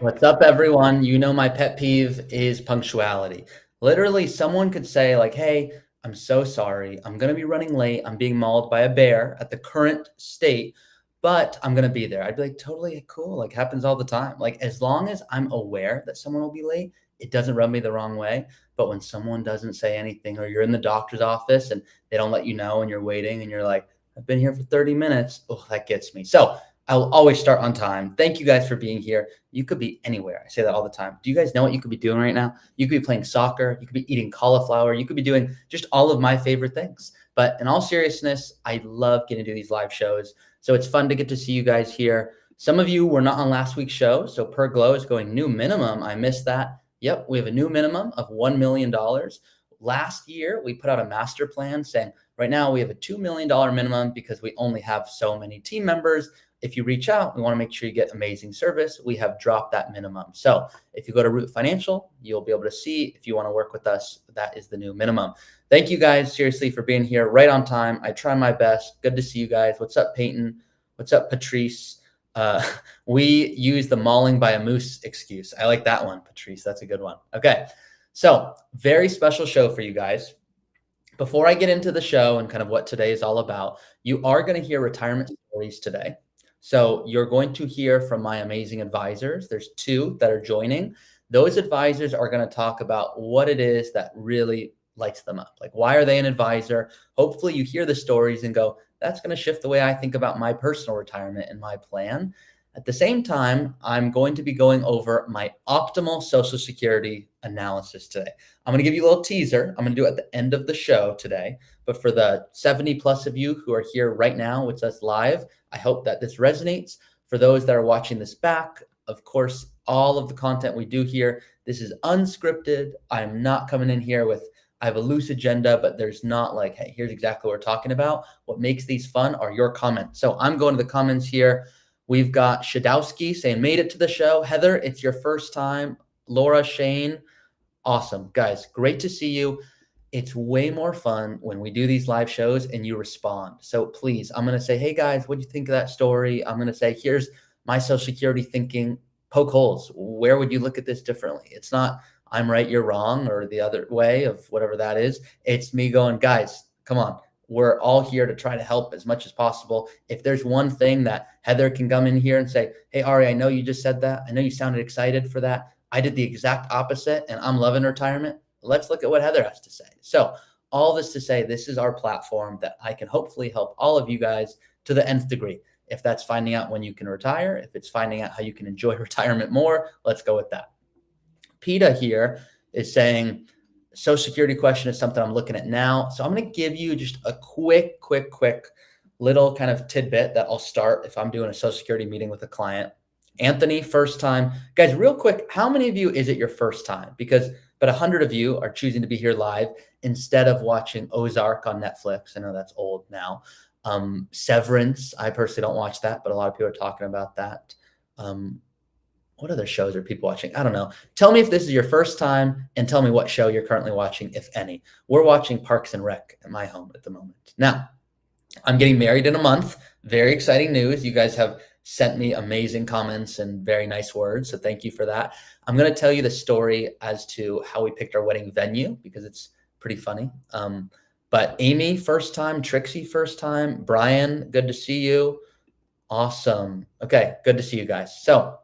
What's up, everyone? You know my pet peeve is punctuality. Literally, someone could say, like, hey, I'm so sorry. I'm going to be running late. I'm being mauled by a bear at the current state, but I'm going to be there. I'd be like, totally cool. Like, happens all the time. Like, as long as I'm aware that someone will be late, it doesn't rub me the wrong way. But when someone doesn't say anything, or you're in the doctor's office and they don't let you know and you're waiting and you're like, I've been here for 30 minutes. Oh, that gets me. So I'll always start on time. Thank you guys for being here. You could be anywhere. I say that all the time. Do you guys know what you could be doing right now? You could be playing soccer. You could be eating cauliflower. You could be doing just all of my favorite things. But in all seriousness, I love getting to do these live shows. So it's fun to get to see you guys here. Some of you were not on last week's show. So Per Glow is going new minimum. I missed that. Yep, we have a new minimum of $1 million. Last year, we put out a master plan saying right now we have a $2 million minimum because we only have so many team members. If you reach out, we want to make sure you get amazing service. We have dropped that minimum. So if you go to Root Financial, you'll be able to see if you want to work with us. That is the new minimum. Thank you guys seriously for being here right on time. I try my best. Good to see you guys. What's up, Peyton? What's up, Patrice? We use the mauling by a moose excuse. I like that one, Patrice. That's a good one. Okay. So very special show for you guys. Before I get into the show and kind of what today is all about, you are going to hear retirement stories today. So you're going to hear from my amazing advisors. There's two that are joining. Those advisors are going to talk about what it is that really lights them up. Like, why are they an advisor? Hopefully, you hear the stories and go, that's going to shift the way I think about my personal retirement and my plan. At the same time, I'm going to be going over my optimal Social Security analysis today. I'm going to give you a little teaser. I'm going to do it at the end of the show today. But for the 70 plus of you who are here right now with us live, I hope that this resonates. For those that are watching this back, of course, all of the content we do here, this is unscripted. I'm not coming in here with, I have a loose agenda, but there's not like, hey, here's exactly what we're talking about. What makes these fun are your comments. So I'm going to the comments here. We've got Shadowski saying, made it to the show. Heather, it's your first time. Laura, Shane, awesome. Guys, great to see you. It's way more fun when we do these live shows and you respond. So please, I'm going to say, hey guys, what do you think of that story? I'm going to say, here's my Social Security thinking, poke holes. Where would you look at this differently? It's not, I'm right, you're wrong, or the other way of whatever that is. It's me going, guys, come on. We're all here to try to help as much as possible. If there's one thing that Heather can come in here and say, hey, Ari, I know you just said that. I know you sounded excited for that. I did the exact opposite and I'm loving retirement. Let's look at what Heather has to say. So all this to say, this is our platform that I can hopefully help all of you guys to the nth degree. If that's finding out when you can retire, if it's finding out how you can enjoy retirement more, let's go with that. PETA here is saying, Social Security question is something I'm looking at now. So I'm going to give you just a quick little kind of tidbit that I'll start if I'm doing a Social Security meeting with a client. Anthony, first time. Guys, real quick, how many of you is it your first time? Because but 100 of you are choosing to be here live instead of watching Ozark on Netflix. I know that's old now. Severance, I personally don't watch that, but a lot of people are talking about that. What other shows are people watching? I don't know. Tell me if this is your first time and tell me what show you're currently watching, if any. We're watching Parks and Rec at my home at the moment. Now, I'm getting married in a month. Very exciting news. You guys have sent me amazing comments and very nice words. So thank you for that. I'm going to tell you the story as to how we picked our wedding venue because it's pretty funny. But Amy, first time. Trixie, first time. Brian, good to see you. Awesome. Okay, good to see you guys. So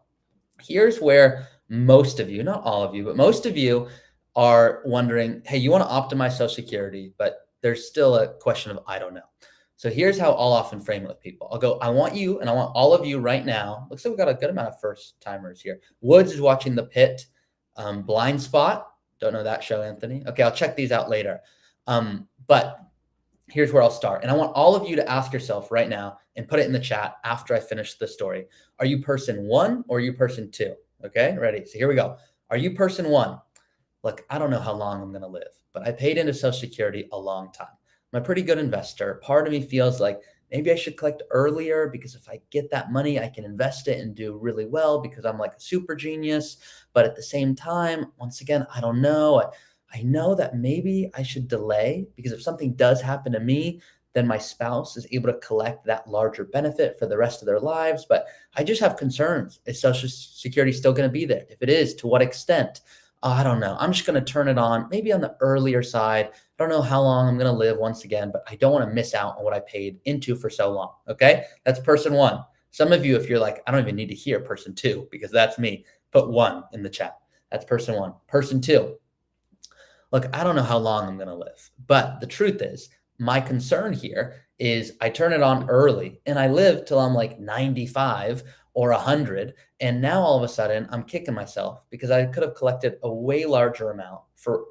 here's where most of you, not all of you, but most of you are wondering, hey, you want to optimize Social Security, but there's still a question of, I don't know. So here's how I'll often frame it with people. I'll go, I want you and I want all of you right now. Looks like we've got a good amount of first timers here. Woods is watching The Pit. Blind Spot. Don't know that show, Anthony. Okay, I'll check these out later. But here's where I'll start. And I want all of you to ask yourself right now and put it in the chat after I finish the story. Are you person one or are you person two? Okay, ready? So here we go. Are you person one? Look, I don't know how long I'm going to live, but I paid into Social Security a long time. I'm a pretty good investor. Part of me feels like maybe I should collect earlier because if I get that money, I can invest it and do really well because I'm like a super genius. But at the same time, once again, I don't know. I know that maybe I should delay because if something does happen to me, then my spouse is able to collect that larger benefit for the rest of their lives. But I just have concerns. Is Social Security still going to be there? If it is, to what extent? I don't know. I'm just going to turn it on, maybe on the earlier side. I don't know how long I'm going to live once again, but I don't want to miss out on what I paid into for so long. Okay. That's person one. Some of you, if you're like, I don't even need to hear person two because that's me, put one in the chat. That's person one. Person two. Look, I don't know how long I'm going to live, but the truth is my concern here is I turn it on early and I live till I'm like 95 or 100. And now all of a sudden I'm kicking myself because I could have collected a way larger amount for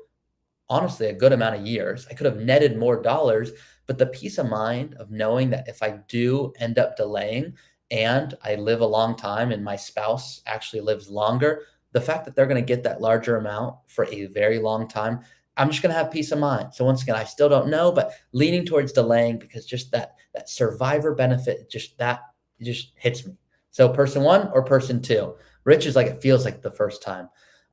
honestly a good amount of years. I could have netted more dollars, but the peace of mind of knowing that if I do end up delaying and I live a long time and my spouse actually lives longer, the fact that they're going to get that larger amount for a very long time, I'm just going to have peace of mind. So once again, I still don't know, but leaning towards delaying because just that survivor benefit, it just hits me. So person one or person two? Rich is like, it feels like the first time.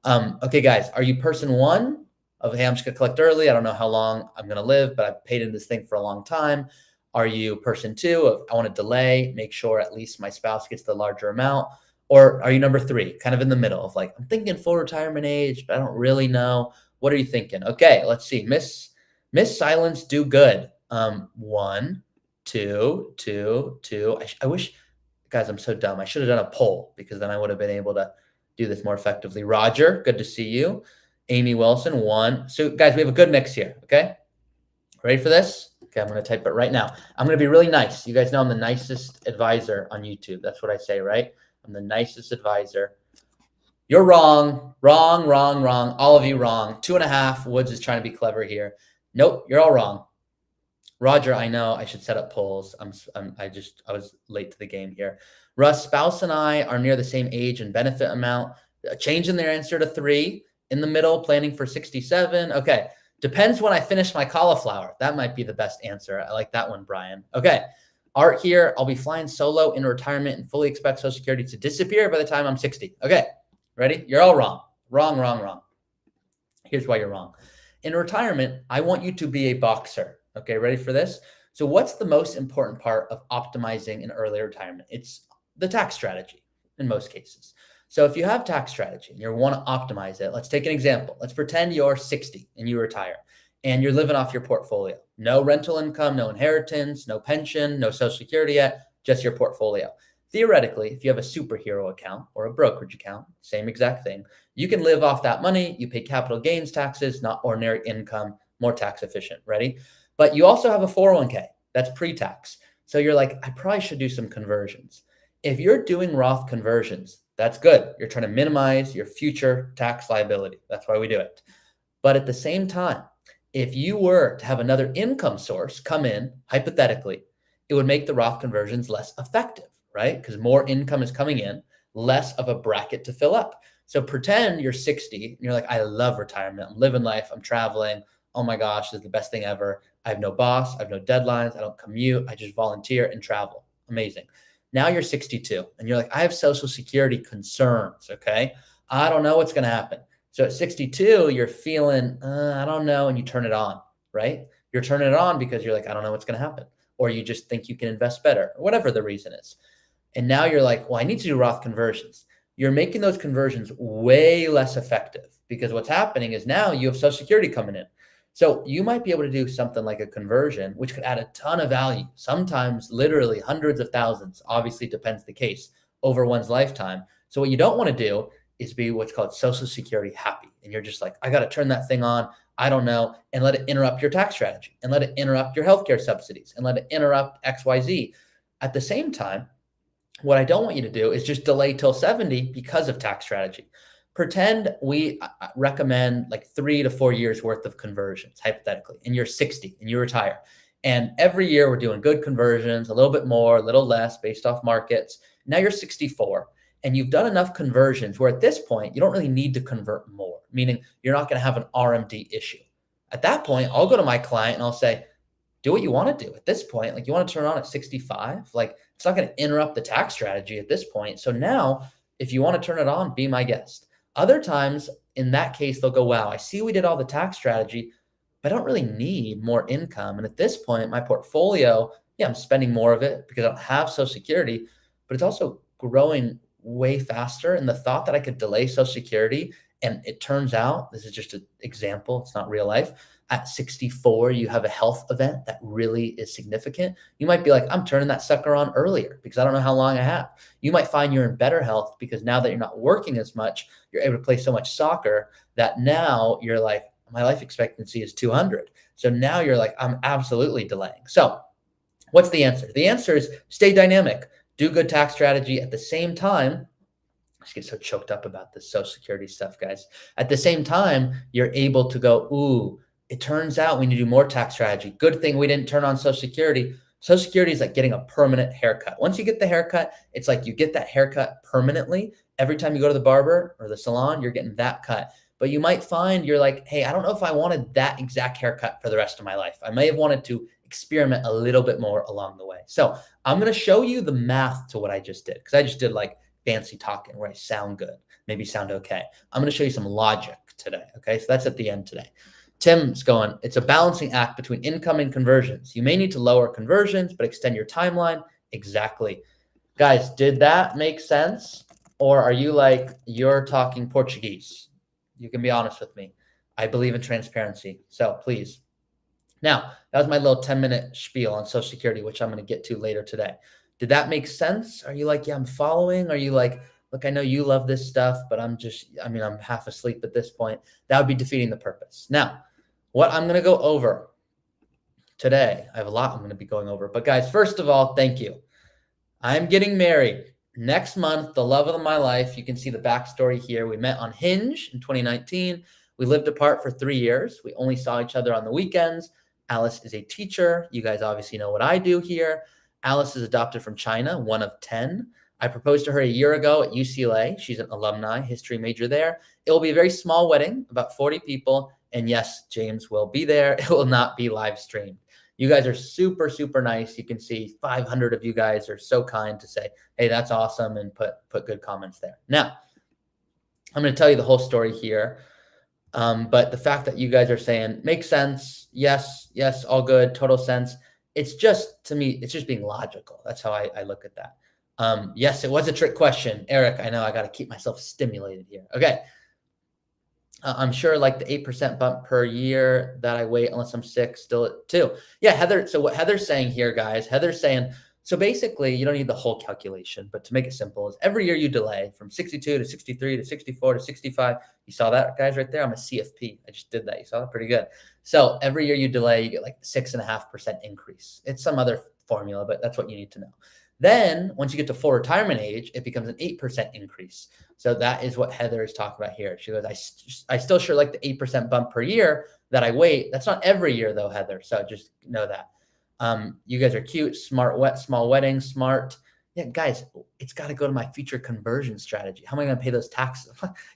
Okay, guys, are you person one of, hey, I'm just going to collect early. I don't know how long I'm going to live, but I've paid into this thing for a long time. Are you person two of, I want to delay, make sure at least my spouse gets the larger amount? Or are you number three, kind of in the middle of like, I'm thinking full retirement age, but I don't really know. What are you thinking? Okay, let's see. Miss Silence, do good. One, two. I wish, Guys, I'm so dumb. I should have done a poll because then I would have been able to do this more effectively. Roger, good to see you. Amy Wilson, 1. So guys, we have a good mix here, okay? Ready for this? Okay, I'm going to type it right now. I'm going to be really nice. You guys know I'm the nicest advisor on YouTube. That's what I say, right? I'm the nicest advisor. You're wrong. Wrong, wrong, wrong. All of you wrong. 2.5. Woods is trying to be clever here. Nope, you're all wrong. Roger, I know I should set up polls. I was late to the game here. Russ, spouse and I are near the same age and benefit amount. Changing their answer to 3. In the middle, planning for 67. Okay. Depends when I finish my cauliflower. That might be the best answer. I like that one, Brian. Okay. Art here. I'll be flying solo in retirement and fully expect Social Security to disappear by the time I'm 60. Okay. Ready? You're all wrong. Wrong, wrong, wrong. Here's why you're wrong. In retirement, I want you to be a boxer. Okay. Ready for this? So what's the most important part of optimizing an early retirement? It's the tax strategy in most cases. So if you have tax strategy and you want to optimize it, let's take an example. Let's pretend you're 60 and you retire and you're living off your portfolio. No rental income, no inheritance, no pension, no Social Security yet, just your portfolio. Theoretically, if you have a superhero account or a brokerage account, same exact thing, you can live off that money. You pay capital gains taxes, not ordinary income, more tax efficient. Ready? But you also have a 401k that's pre-tax. So you're like, I probably should do some conversions. If you're doing Roth conversions, that's good. You're trying to minimize your future tax liability. That's why we do it. But at the same time, if you were to have another income source come in, hypothetically, it would make the Roth conversions less effective, right? Because more income is coming in, less of a bracket to fill up. So pretend you're 60 and you're like, I love retirement. I'm living life. I'm traveling. Oh my gosh, this is the best thing ever. I have no boss. I have no deadlines. I don't commute. I just volunteer and travel. Amazing. Now you're 62 and you're like, I have Social Security concerns. Okay. I don't know what's going to happen. So at 62, you're feeling, I don't know. And you turn it on, right? You're turning it on because you're like, I don't know what's going to happen. Or you just think you can invest better or whatever the reason is. And now you're like, well, I need to do Roth conversions. You're making those conversions way less effective because what's happening is now you have Social Security coming in. So you might be able to do something like a conversion, which could add a ton of value, sometimes literally hundreds of thousands, obviously depends the case, over one's lifetime. So what you don't want to do is be what's called Social Security happy. And you're just like, I got to turn that thing on. I don't know. And let it interrupt your tax strategy and let it interrupt your healthcare subsidies and let it interrupt XYZ. At the same time, what I don't want you to do is just delay till 70 because of tax strategy. Pretend we recommend like 3 to 4 years worth of conversions, hypothetically, and you're 60 and you retire. And every year we're doing good conversions, a little bit more, a little less based off markets. Now you're 64 and you've done enough conversions where at this point, you don't really need to convert more, meaning you're not going to have an RMD issue. At that point, I'll go to my client and I'll say, do what you want to do at this point. Like you want to turn on at 65, like it's not going to interrupt the tax strategy at this point. So now if you want to turn it on, be my guest. Other times, in that case, they'll go, wow, I see we did all the tax strategy, but I don't really need more income. And at this point, my portfolio, yeah, I'm spending more of it because I don't have Social Security, but it's also growing way faster. And the thought that I could delay Social Security, and it turns out, this is just an example, it's not real life, at 64, you have a health event that really is significant. You might be like, I'm turning that sucker on earlier because I don't know how long I have. You might find you're in better health because now that you're not working as much, you're able to play so much soccer that now you're like, my life expectancy is 200. So now you're like, I'm absolutely delaying. So what's the answer? The answer is stay dynamic, do good tax strategy at the same time. I just get so choked up about this Social Security stuff, guys. At the same time, you're able to go, ooh, it turns out we need to do more tax strategy. Good thing we didn't turn on Social Security. Social Security is like getting a permanent haircut. Once you get the haircut, it's like you get that haircut permanently. Every time you go to the barber or the salon, you're getting that cut. But you might find you're like, hey, I don't know if I wanted that exact haircut for the rest of my life. I may have wanted to experiment a little bit more along the way. So I'm going to show you the math to what I just did because I just did like fancy talking where I sound good, maybe sound okay. I'm going to show you some logic today. Okay. So that's at the end today. Tim's going, it's a balancing act between income and conversions. You may need to lower conversions, but extend your timeline. Exactly. Guys, did that make sense? Or are you like, you're talking Portuguese? You can be honest with me. I believe in transparency. So please. Now, that was my little 10-minute spiel on Social Security, which I'm going to get to later today. Did that make sense? Are you like, yeah, I'm following? Are you like, look, I know you love this stuff, but I'm half asleep at this point. That would be defeating the purpose. Now, what I'm going to go over today, I have a lot I'm going to be going over, but guys, first of all, thank you. I'm getting married next month, the love of my life. You can see the backstory here. We met on Hinge in 2019. We lived apart for 3 years. We only saw each other on the weekends. Alice is a teacher. You guys obviously know what I do here. Alice is adopted from China, one of 10. I proposed to her a year ago at UCLA. She's an alumni, history major there. It will be a very small wedding, about 40 people. And yes, James will be there. It will not be live streamed. You guys are super, super nice. You can see 500 of you guys are so kind to say, hey, that's awesome, and put good comments there. Now, I'm going to tell you the whole story here. But the fact that you guys are saying makes sense. Yes, yes, all good, total sense. It's just, to me, it's just being logical. That's how I look at that. Yes, it was a trick question. Eric, I know I got to keep myself stimulated here. Okay. I'm sure like the 8% bump per year that I wait unless I'm sick, still at 2. Yeah, Heather. So what Heather's saying here, guys, Heather's saying, so basically you don't need the whole calculation, but to make it simple is every year you delay from 62 to 63 to 64 to 65. You saw that, guys, right there? I'm a CFP. I just did that. You saw that? Pretty good. So every year you delay, you get like 6.5% increase. It's some other formula, but that's what you need to know. Then once you get to full retirement age, it becomes an 8% increase. So that is what Heather is talking about here. She goes, I still sure like the 8% bump per year that I wait. That's not every year though, Heather. So just know that. You guys are cute, smart, small wedding, smart. Yeah, guys, it's got to go to my future conversion strategy. How am I going to pay those taxes?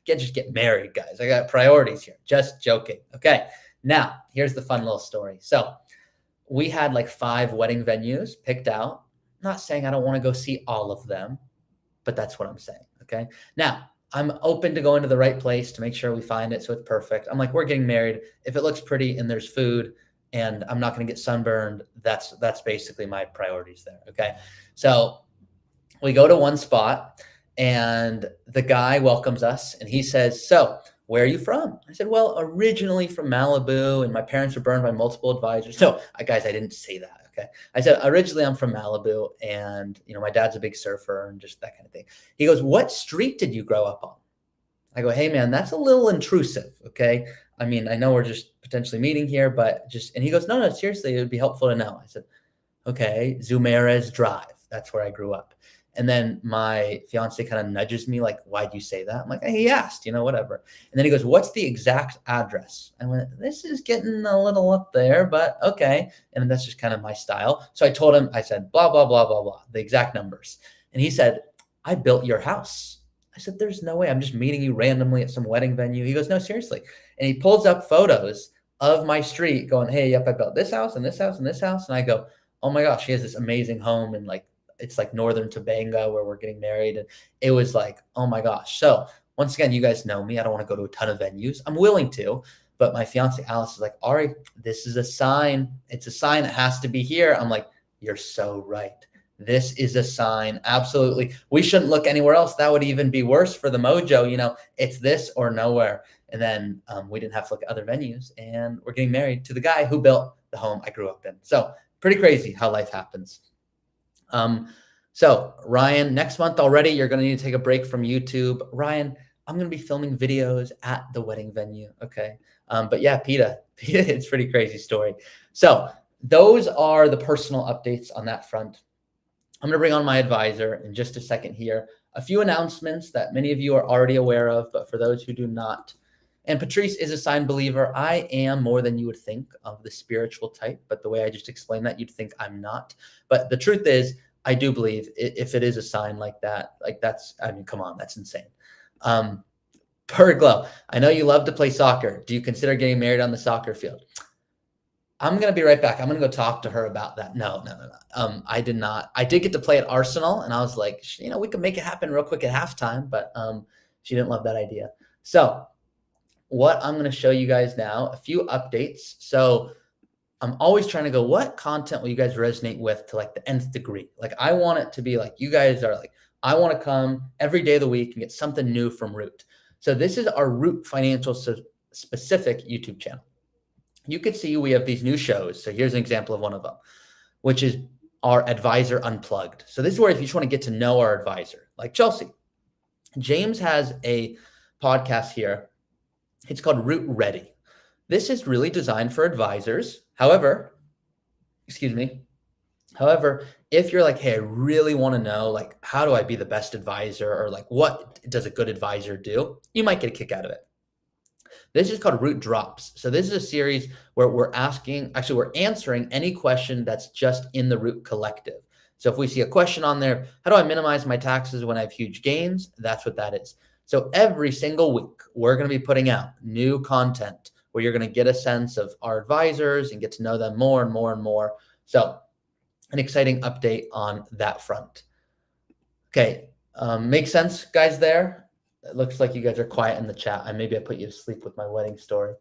Just get married, guys. I got priorities here. Just joking. Okay. Now, here's the fun little story. So we had like 5 wedding venues picked out. I'm not saying I don't want to go see all of them, but that's what I'm saying. Okay. Now, I'm open to going to the right place to make sure we find it so it's perfect. I'm like, we're getting married. If it looks pretty and there's food and I'm not going to get sunburned, that's basically my priorities there. Okay. So we go to one spot and the guy welcomes us and he says, so where are you from? I said, well, originally from Malibu, and my parents were burned by multiple advisors. No, guys, I didn't say that. Okay. I said, originally I'm from Malibu and, my dad's a big surfer and just that kind of thing. He goes, what street did you grow up on? I go, hey man, that's a little intrusive. Okay. I mean, I know we're just potentially meeting here, but and he goes, no, seriously, it would be helpful to know. I said, okay, Zumarez Drive. That's where I grew up. And then my fiance kind of nudges me like, why'd you say that? I'm like, hey, he asked, whatever. And then he goes, what's the exact address? I went, this is getting a little up there, but okay. And that's just kind of my style. So I told him, I said, blah, blah, blah, blah, blah, the exact numbers. And he said, I built your house. I said, there's no way. I'm just meeting you randomly at some wedding venue. He goes, no, seriously. And he pulls up photos of my street going, hey, yep, I built this house and this house and this house. And I go, oh my gosh, he has this amazing home in it's like northern Tobanga where we're getting married. And it was like, oh my gosh. So once again, you guys know me. I don't want to go to a ton of venues. I'm willing to, but my fiance Alice is like, Ari, this is a sign. It's a sign. It has to be here. I'm like, you're so right. This is a sign. Absolutely. We shouldn't look anywhere else. That would even be worse for the mojo. It's this or nowhere. And then we didn't have to look at other venues, and we're getting married to the guy who built the home I grew up in. So pretty crazy how life happens. So Ryan, next month already, you're going to need to take a break from YouTube. Ryan, I'm going to be filming videos at the wedding venue. Okay. But yeah, PETA, it's a pretty crazy story. So those are the personal updates on that front. I'm going to bring on my advisor in just a second here. A few announcements that many of you are already aware of, but for those who do not. And Patrice is a sign believer. I am more than you would think of the spiritual type, but the way I just explained that, you'd think I'm not. But the truth is, I do believe if it is a sign like that, come on, that's insane. Glow, I know you love to play soccer. Do you consider getting married on the soccer field? I'm going to be right back. I'm going to go talk to her about that. No. I did not. I did get to play at Arsenal, and I was like, we could make it happen real quick at halftime, but she didn't love that idea. So what I'm going to show you guys now, a few updates. So I'm always trying to go, what content will you guys resonate with to like the nth degree? Like I want it to be like, you guys are like, I want to come every day of the week and get something new from Root. So this is our Root Financial specific YouTube channel. You can see we have these new shows. So here's an example of one of them, which is our advisor unplugged. So this is where if you just want to get to know our advisor, like Chelsea, James has a podcast here. It's called Root Ready. This is really designed for advisors. However, excuse me. However, if you're like, hey, I really want to know, like, how do I be the best advisor, or like, what does a good advisor do? You might get a kick out of it. This is called Root Drops. So this is a series where we're answering any question that's just in the Root Collective. So if we see a question on there, how do I minimize my taxes when I have huge gains? That's what that is. So every single week, we're going to be putting out new content where you're going to get a sense of our advisors and get to know them more and more and more. So an exciting update on that front. Okay, makes sense, guys, there? It looks like you guys are quiet in the chat. Maybe I put you to sleep with my wedding story.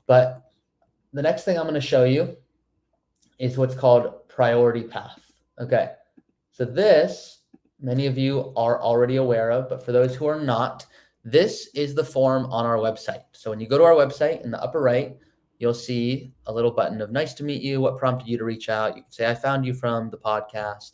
But the next thing I'm going to show you is what's called priority path. Okay, so this, many of you are already aware of, but for those who are not, this is the form on our website. So when you go to our website, in the upper right, you'll see a little button of nice to meet you. What prompted you to reach out? You can say, I found you from the podcast.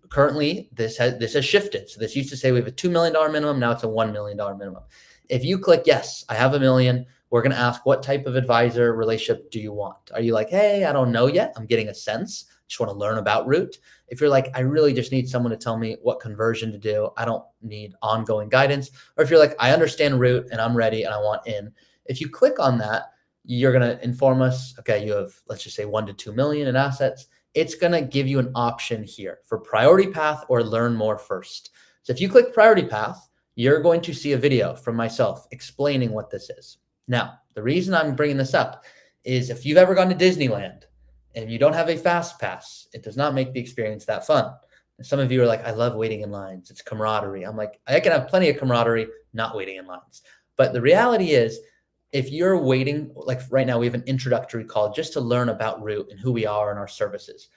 Currently, this has shifted. So this used to say we have a $2 million minimum. Now it's a $1 million minimum. If you click, yes, I have $1 million, we're going to ask, what type of advisor relationship do you want? Are you like, hey, I don't know yet. I'm getting a sense. Just want to learn about Root. If you're like, I really just need someone to tell me what conversion to do. I don't need ongoing guidance. Or if you're like, I understand Root and I'm ready and I want in. If you click on that, you're going to inform us, okay, you have, let's just say 1 to 2 million in assets. It's going to give you an option here for priority path or learn more first. So if you click priority path, you're going to see a video from myself explaining what this is. Now, the reason I'm bringing this up is if you've ever gone to Disneyland and you don't have a fast pass, it does not make the experience that fun. And some of you are like, I love waiting in lines. It's camaraderie. I'm like, I can have plenty of camaraderie not waiting in lines. But the reality is, if you're waiting, like right now, we have an introductory call just to learn about Root and who we are and our services.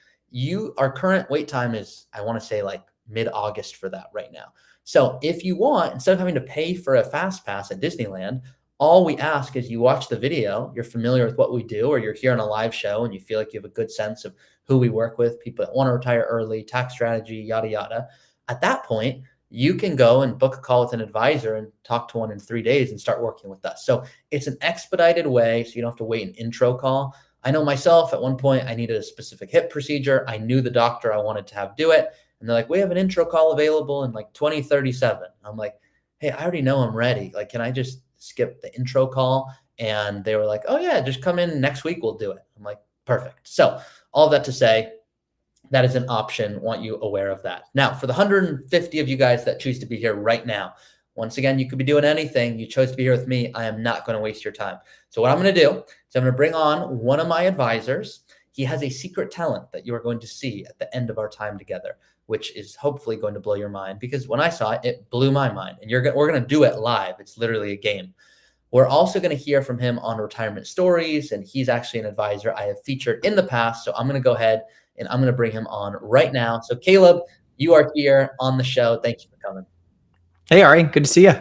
Our current wait time is, I want to say, like mid-August for that right now. So if you want, instead of having to pay for a fast pass at Disneyland, all we ask is you watch the video, you're familiar with what we do, or you're here on a live show and you feel like you have a good sense of who we work with, people that want to retire early, tax strategy, yada, yada. At that point, you can go and book a call with an advisor and talk to one in 3 days and start working with us. So it's an expedited way, so you don't have to wait an intro call. I know myself, at one point, I needed a specific hip procedure. I knew the doctor I wanted to have do it. And they're like, we have an intro call available in like 2037. I'm like, hey, I already know I'm ready. Like, can I just skip the intro call? And they were like, oh yeah, just come in next week. We'll do it. I'm like, perfect. So all that to say, that is an option. Want you aware of that. Now, for the 150 of you guys that choose to be here right now, once again, you could be doing anything. You chose to be here with me. I am not going to waste your time. So what I'm going to do is I'm going to bring on one of my advisors. He has a secret talent that you are going to see at the end of our time together, which is hopefully going to blow your mind, because when I saw it, it blew my mind. And we're going to do it live. It's literally a game. We're also going to hear from him on retirement stories, and he's actually an advisor I have featured in the past. So I'm going to go ahead and I'm going to bring him on right now. So Caleb, you are here on the show. Thank you for coming. Hey, Ari, good to see you.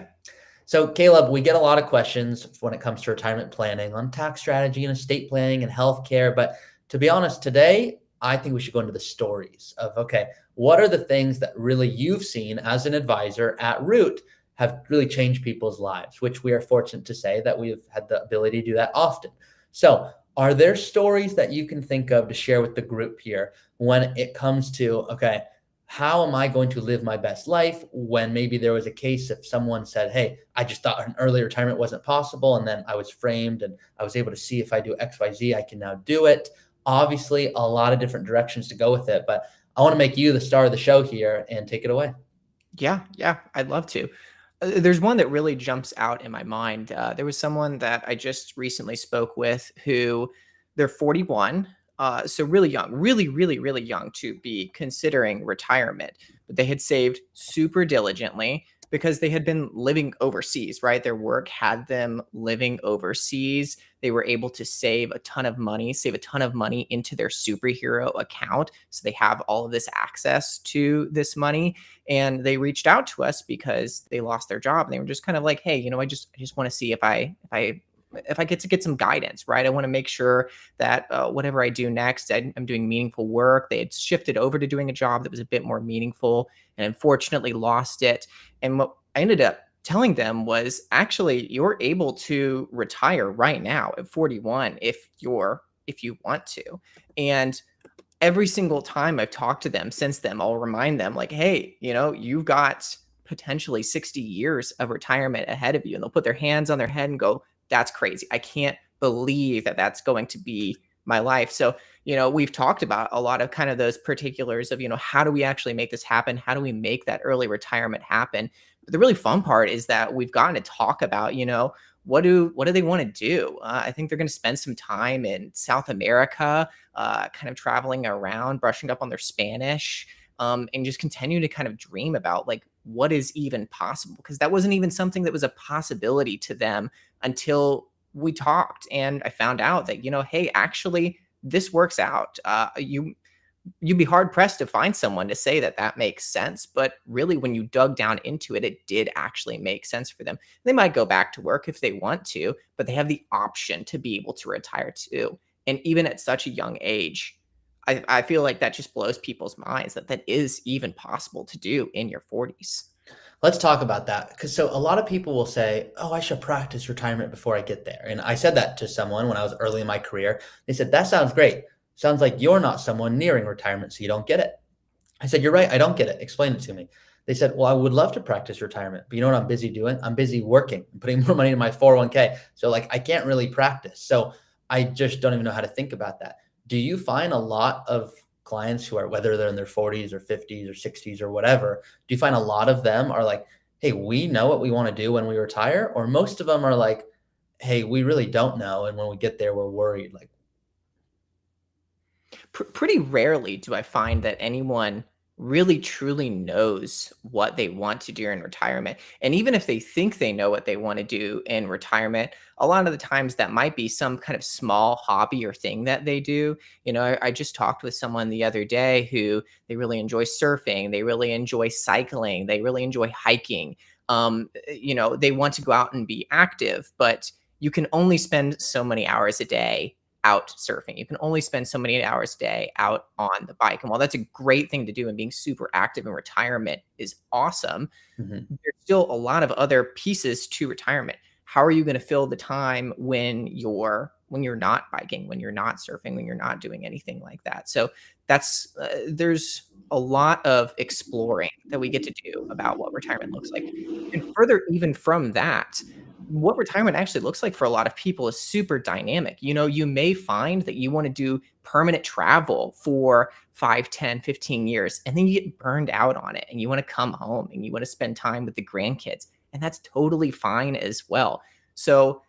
So Caleb, we get a lot of questions when it comes to retirement planning on tax strategy and estate planning and healthcare. But to be honest, today, I think we should go into the stories of, okay, what are the things that really you've seen as an advisor at Root have really changed people's lives, which we are fortunate to say that we've had the ability to do that often. So are there stories that you can think of to share with the group here when it comes to, okay, how am I going to live my best life when maybe there was a case if someone said, hey, I just thought an early retirement wasn't possible, and then I was framed and I was able to see if I do XYZ, I can now do it. Obviously, a lot of different directions to go with it, but I want to make you the star of the show here and take it away. Yeah, I'd love to. There's one that really jumps out in my mind. There was someone that I just recently spoke with who they're 41, so really young, really young to be considering retirement. But they had saved super diligently because they had been living overseas, right? Their work had them living overseas. They were able to save a ton of money into their superhero account. So they have all of this access to this money. And they reached out to us because they lost their job. And they were just kind of like, hey, I just want to see if I if I get to get some guidance, right? I want to make sure that whatever I do next, I'm doing meaningful work. They had shifted over to doing a job that was a bit more meaningful, and unfortunately lost it. And what I ended up telling them was, actually, you're able to retire right now at 41 if you want to. And every single time I've talked to them since then, I'll remind them, like, hey, you've got potentially 60 years of retirement ahead of you. And they'll put their hands on their head and go, that's crazy. I can't believe that that's going to be my life. So, we've talked about a lot of kind of those particulars of, how do we actually make this happen? How do we make that early retirement happen? But the really fun part is that we've gotten to talk about, what do they want to do? I think they're going to spend some time in South America, kind of traveling around, brushing up on their Spanish, and just continue to kind of dream about, like, what is even possible, because that wasn't even something that was a possibility to them until we talked, and I found out that, hey, actually, this works out. You'd be hard pressed to find someone to say that that makes sense. But really, when you dug down into it, it did actually make sense for them. They might go back to work if they want to, but they have the option to be able to retire too. And even at such a young age, I feel like that just blows people's minds that that is even possible to do in your 40s. Let's talk about that. Because so a lot of people will say, oh, I should practice retirement before I get there. And I said that to someone when I was early in my career. They said, that sounds great. Sounds like you're not someone nearing retirement, so you don't get it. I said, you're right. I don't get it. Explain it to me. They said, well, I would love to practice retirement, but you know what I'm busy doing? I'm busy working and putting more money in my 401k. So like, I can't really practice. So I just don't even know how to think about that. Do you find a lot of clients who are, whether they're in their 40s or 50s or 60s or whatever, do you find a lot of them are like, hey, we know what we want to do when we retire? Or most of them are like, hey, we really don't know. And when we get there, we're worried. Like, Pretty rarely do I find that anyone really truly knows what they want to do in retirement. And even if they think they know what they want to do in retirement, a lot of the times that might be some kind of small hobby or thing that they do. I just talked with someone the other day who, they really enjoy surfing, they really enjoy cycling, they really enjoy hiking. They want to go out and be active, but you can only spend so many hours a day out surfing. You can only spend so many hours a day out on the bike. And while that's a great thing to do, and being super active in retirement is awesome, mhm. there's still a lot of other pieces to retirement. How are you going to fill the time when you're not biking, when you're not surfing, when you're not doing anything like that? So that's there's a lot of exploring that we get to do about what retirement looks like. And further, even from that, what retirement actually looks like for a lot of people is super dynamic. You may find that you want to do permanent travel for 5, 10, 15 years, and then you get burned out on it and you want to come home and you want to spend time with the grandkids. And that's totally fine as well. So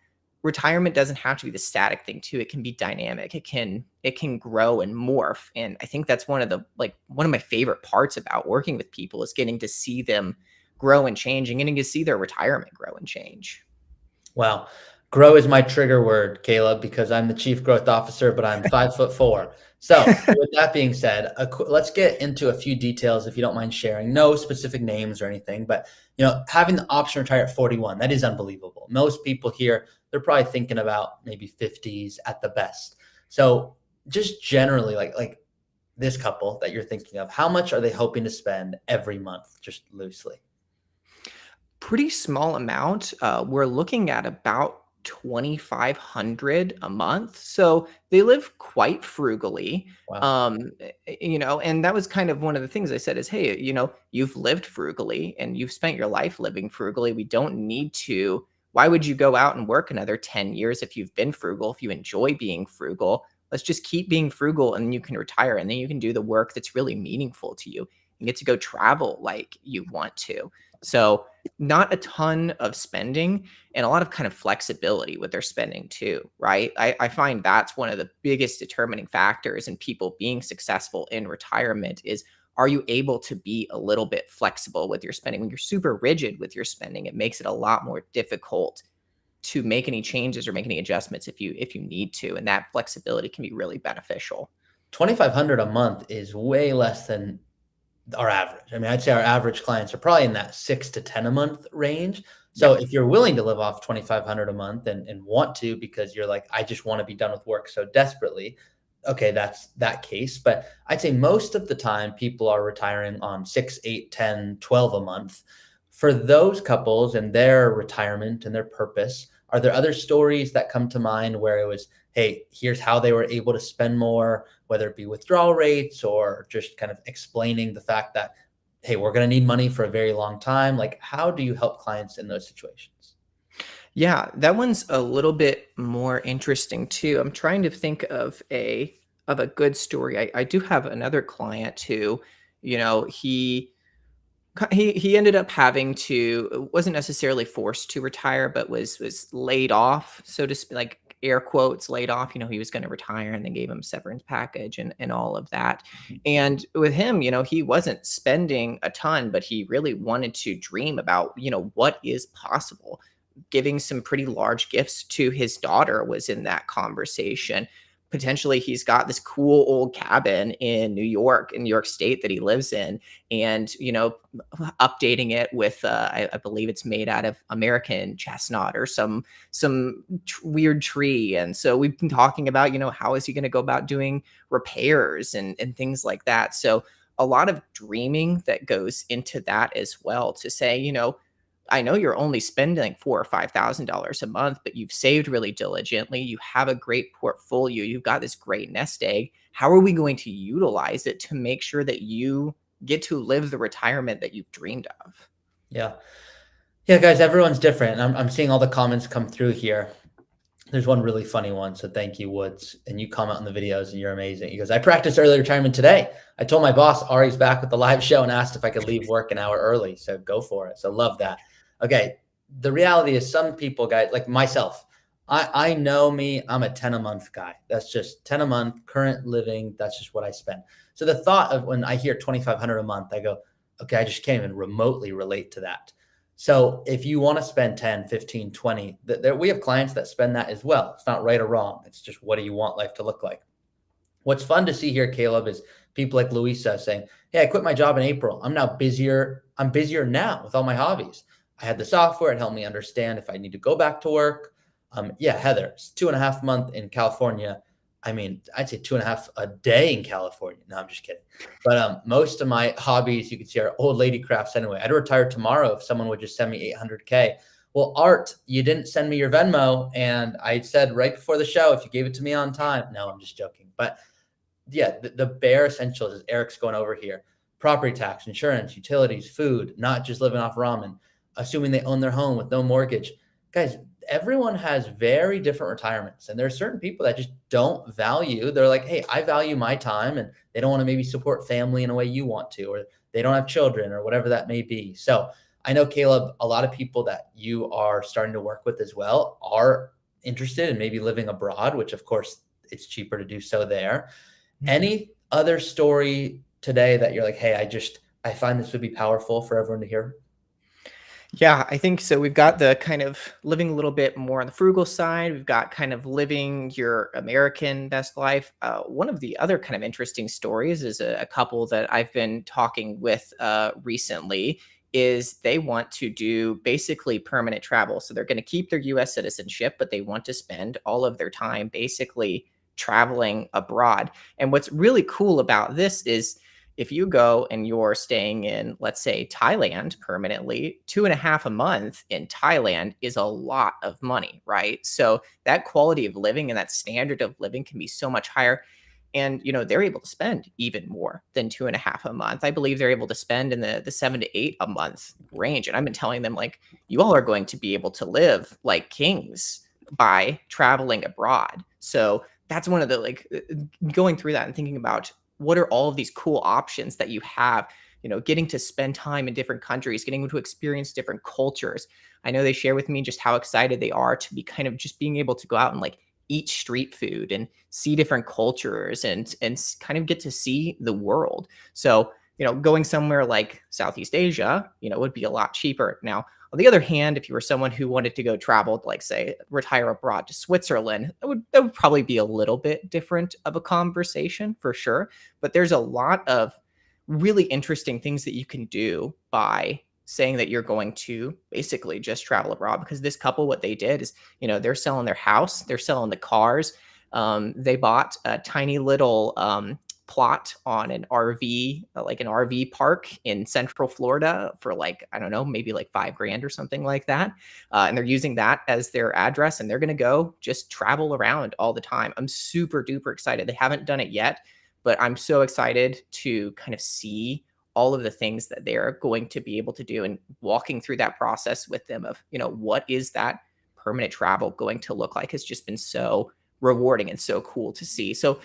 retirement doesn't have to be the static thing too. It can be dynamic. It can grow and morph. And I think that's one of my favorite parts about working with people is getting to see them grow and change, and getting to see their retirement grow and change. Wow. Grow is my trigger word, Caleb, because I'm the chief growth officer, but I'm 5'4". So with that being said, let's get into a few details, if you don't mind sharing. No specific names or anything, but having the option to retire at 41, that is unbelievable. Most people here, they're probably thinking about maybe 50s at the best. So just generally, like this couple that you're thinking of, how much are they hoping to spend every month, just loosely? Pretty small amount. We're looking at about 2,500 a month. So they live quite frugally. Wow. And that was kind of one of the things I said is, hey, you've lived frugally and you've spent your life living frugally. We don't need to. Why would you go out and work another 10 years if you've been frugal, if you enjoy being frugal? Let's just keep being frugal, and then you can retire, and then you can do the work that's really meaningful to you and get to go travel like you want to. So not a ton of spending, and a lot of kind of flexibility with their spending too, right? I find that's one of the biggest determining factors in people being successful in retirement is, are you able to be a little bit flexible with your spending? When you're super rigid with your spending, it makes it a lot more difficult to make any changes or make any adjustments if you need to. And that flexibility can be really beneficial. 2,500 a month is way less than our average. I mean, I'd say our average clients are probably in that 6 to 10 a month range. So Yep. if you're willing to live off 2,500 a month and want to, because you're like, I just want to be done with work so desperately, okay, that's that case. But I'd say most of the time people are retiring on 6, 8, 10, 12 a month. For those couples and their retirement and their purpose, are there other stories that come to mind where it was, hey, here's how they were able to spend more, whether it be withdrawal rates or just kind of explaining the fact that, hey, we're going to need money for a very long time? Like, how do you help clients in those situations? Yeah, that one's a little bit more interesting too. I'm trying to think of a good story. I do have another client who, he ended up having to, wasn't necessarily forced to retire, but was laid off, so to speak, like air quotes laid off. He was going to retire and they gave him severance package and all of that. And with him, he wasn't spending a ton, but he really wanted to dream about, what is possible. Giving some pretty large gifts to his daughter was in that conversation. Potentially, he's got this cool old cabin in New York State that he lives in, and updating it with I believe it's made out of American chestnut or some weird tree. And so we've been talking about, how is he going to go about doing repairs and things like that. So a lot of dreaming that goes into that as well, to say, I know you're only spending like $4,000 or $5,000 a month, but you've saved really diligently. You have a great portfolio. You've got this great nest egg. How are we going to utilize it to make sure that you get to live the retirement that you've dreamed of? Yeah. Yeah, guys, everyone's different. I'm seeing all the comments come through here. There's one really funny one. So thank you, Woods. And you comment on the videos and you're amazing. He goes, I practiced early retirement today. I told my boss Ari's back with the live show and asked if I could leave work an hour early. So go for it. So love that. Okay. The reality is some people, guys, like myself, I know me, I'm a 10 a month guy. That's just 10 a month, current living. That's just what I spend. So the thought of when I hear 2,500 a month, I go, okay, I just can't even remotely relate to that. So if you want to spend 10, 15, 20, we have clients that spend that as well. It's not right or wrong. It's just, what do you want life to look like? What's fun to see here, Caleb, is people like Louisa saying, hey, I quit my job in April. I'm now busier. I'm busier now with all my hobbies. I had the software. It helped me understand if I need to go back to work. Yeah, Heather, it's 2.5 months in California. I mean, I'd say 2.5 a day in California. No, I'm just kidding. But most of my hobbies, you can see, are old lady crafts anyway. I'd retire tomorrow if someone would just send me 800K. Well, Art, you didn't send me your Venmo. And I said right before the show, if you gave it to me on time. No, I'm just joking. But yeah, the bare essentials, as Eric's going over here: property tax, insurance, utilities, food, not just living off ramen, assuming they own their home with no mortgage. Guys, everyone has very different retirements. And there are certain people that just don't value. They're like, hey, I value my time, and they don't want to maybe support family in a way you want to, or they don't have children or whatever that may be. So I know, Caleb, a lot of people that you are starting to work with as well are interested in maybe living abroad, which of course it's cheaper to do so there. Any other story today that you're like, hey, I find this would be powerful for everyone to hear? Yeah, I think so. We've got the kind of living a little bit more on the frugal side. We've got kind of living your American best life. One of the other kind of interesting stories is a couple that I've been talking with recently. Is they want to do basically permanent travel. So they're going to keep their US citizenship, but they want to spend all of their time basically traveling abroad. And what's really cool about this is, if you go and you're staying in, let's say, Thailand permanently, 2.5 a month in Thailand is a lot of money, right? So that quality of living and that standard of living can be so much higher. And they're able to spend even more than 2.5 a month. I believe they're able to spend in the 7 to 8 a month range. And I've been telling them, like, you all are going to be able to live like kings by traveling abroad. So that's one of the, like, going through that and thinking about what are all of these cool options that you have, getting to spend time in different countries, getting to experience different cultures. I know they share with me just how excited they are to be kind of just being able to go out and like eat street food and see different cultures and kind of get to see the world. So, going somewhere like Southeast Asia, would be a lot cheaper. Now, on the other hand, if you were someone who wanted to go travel, like say retire abroad to Switzerland, that would probably be a little bit different of a conversation for sure. But there's a lot of really interesting things that you can do by saying that you're going to basically just travel abroad, because this couple, what they did is, they're selling their house, they're selling the cars. They bought a tiny little plot on an RV, like an RV park in Central Florida for like, I don't know, maybe like 5 grand or something like that. And they're using that as their address, and they're going to go just travel around all the time. I'm super duper excited. They haven't done it yet, but I'm so excited to kind of see all of the things that they're going to be able to do, and walking through that process with them of, what is that permanent travel going to look like, has just been so rewarding and so cool to see. So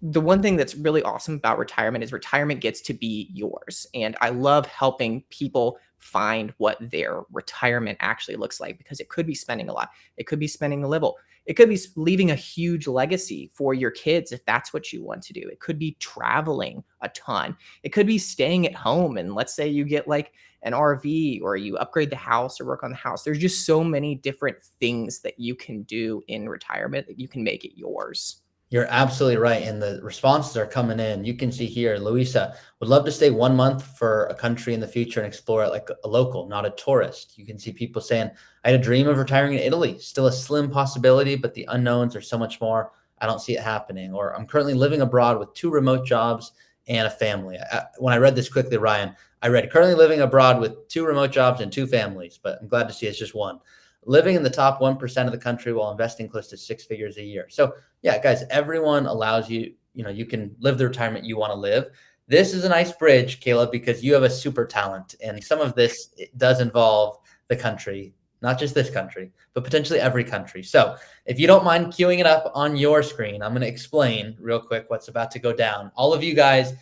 the one thing that's really awesome about retirement is retirement gets to be yours. And I love helping people find what their retirement actually looks like, because it could be spending a lot. It could be spending a little. It could be leaving a huge legacy for your kids if that's what you want to do. It could be traveling a ton. It could be staying at home. And let's say you get like an RV, or you upgrade the house or work on the house. There's just so many different things that you can do in retirement that you can make it yours. You're absolutely right. And the responses are coming in. You can see here, Luisa would love to stay 1 month for a country in the future and explore it like a local, not a tourist. You can see people saying, I had a dream of retiring in Italy, still a slim possibility, but the unknowns are so much more. I don't see it happening. Or I'm currently living abroad with 2 remote jobs and a family. When I read this quickly, Ryan, I read currently living abroad with 2 remote jobs and 2 families, but I'm glad to see it's just one. Living in the top 1% of the country while investing close to 6 figures a year. So yeah, guys, everyone allows you, you can live the retirement you want to live. This is a nice bridge, Caleb, because you have a super talent. And some of this does involve the country, not just this country, but potentially every country. So if you don't mind queuing it up on your screen, I'm going to explain real quick what's about to go down. All of you guys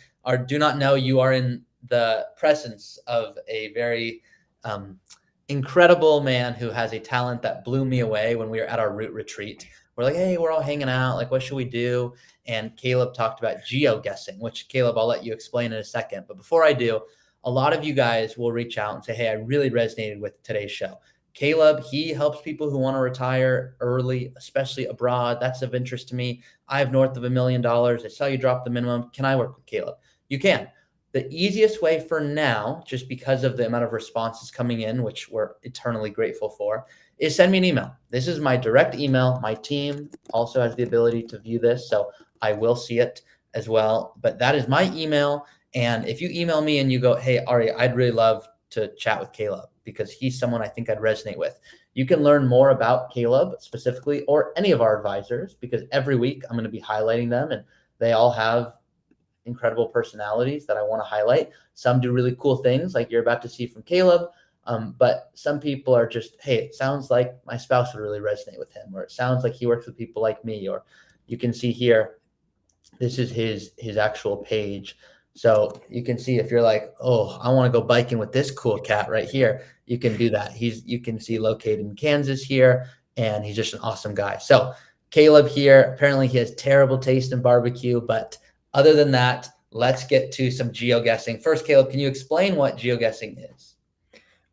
do not know you are in the presence of a very incredible man who has a talent that blew me away when we were at our root retreat. We're like, hey, we're all hanging out. Like, what should we do? And Caleb talked about geo-guessing, which, Caleb, I'll let you explain in a second. But before I do, a lot of you guys will reach out and say, hey, I really resonated with today's show. Caleb, he helps people who want to retire early, especially abroad. That's of interest to me. I have north of $1 million. I saw you drop the minimum. Can I work with Caleb? You can. The easiest way for now, just because of the amount of responses coming in, which we're eternally grateful for, is send me an email. This is my direct email. My team also has the ability to view this, so I will see it as well. But that is my email. And if you email me and you go, hey, Ari, I'd really love to chat with Caleb because he's someone I think I'd resonate with. You can learn more about Caleb specifically, or any of our advisors, because every week I'm going to be highlighting them, and they all have incredible personalities that I want to highlight. Some do really cool things like you're about to see from Caleb. But some people are just, hey, it sounds like my spouse would really resonate with him, or it sounds like he works with people like me. Or you can see here, this is his actual page. So you can see if you're like, oh, I want to go biking with this cool cat right here, you can do that. You can see located in Kansas here, and he's just an awesome guy. So Caleb here, apparently he has terrible taste in barbecue, but other than that, let's get to some geoguessing. First, Caleb, can you explain what geoguessing is?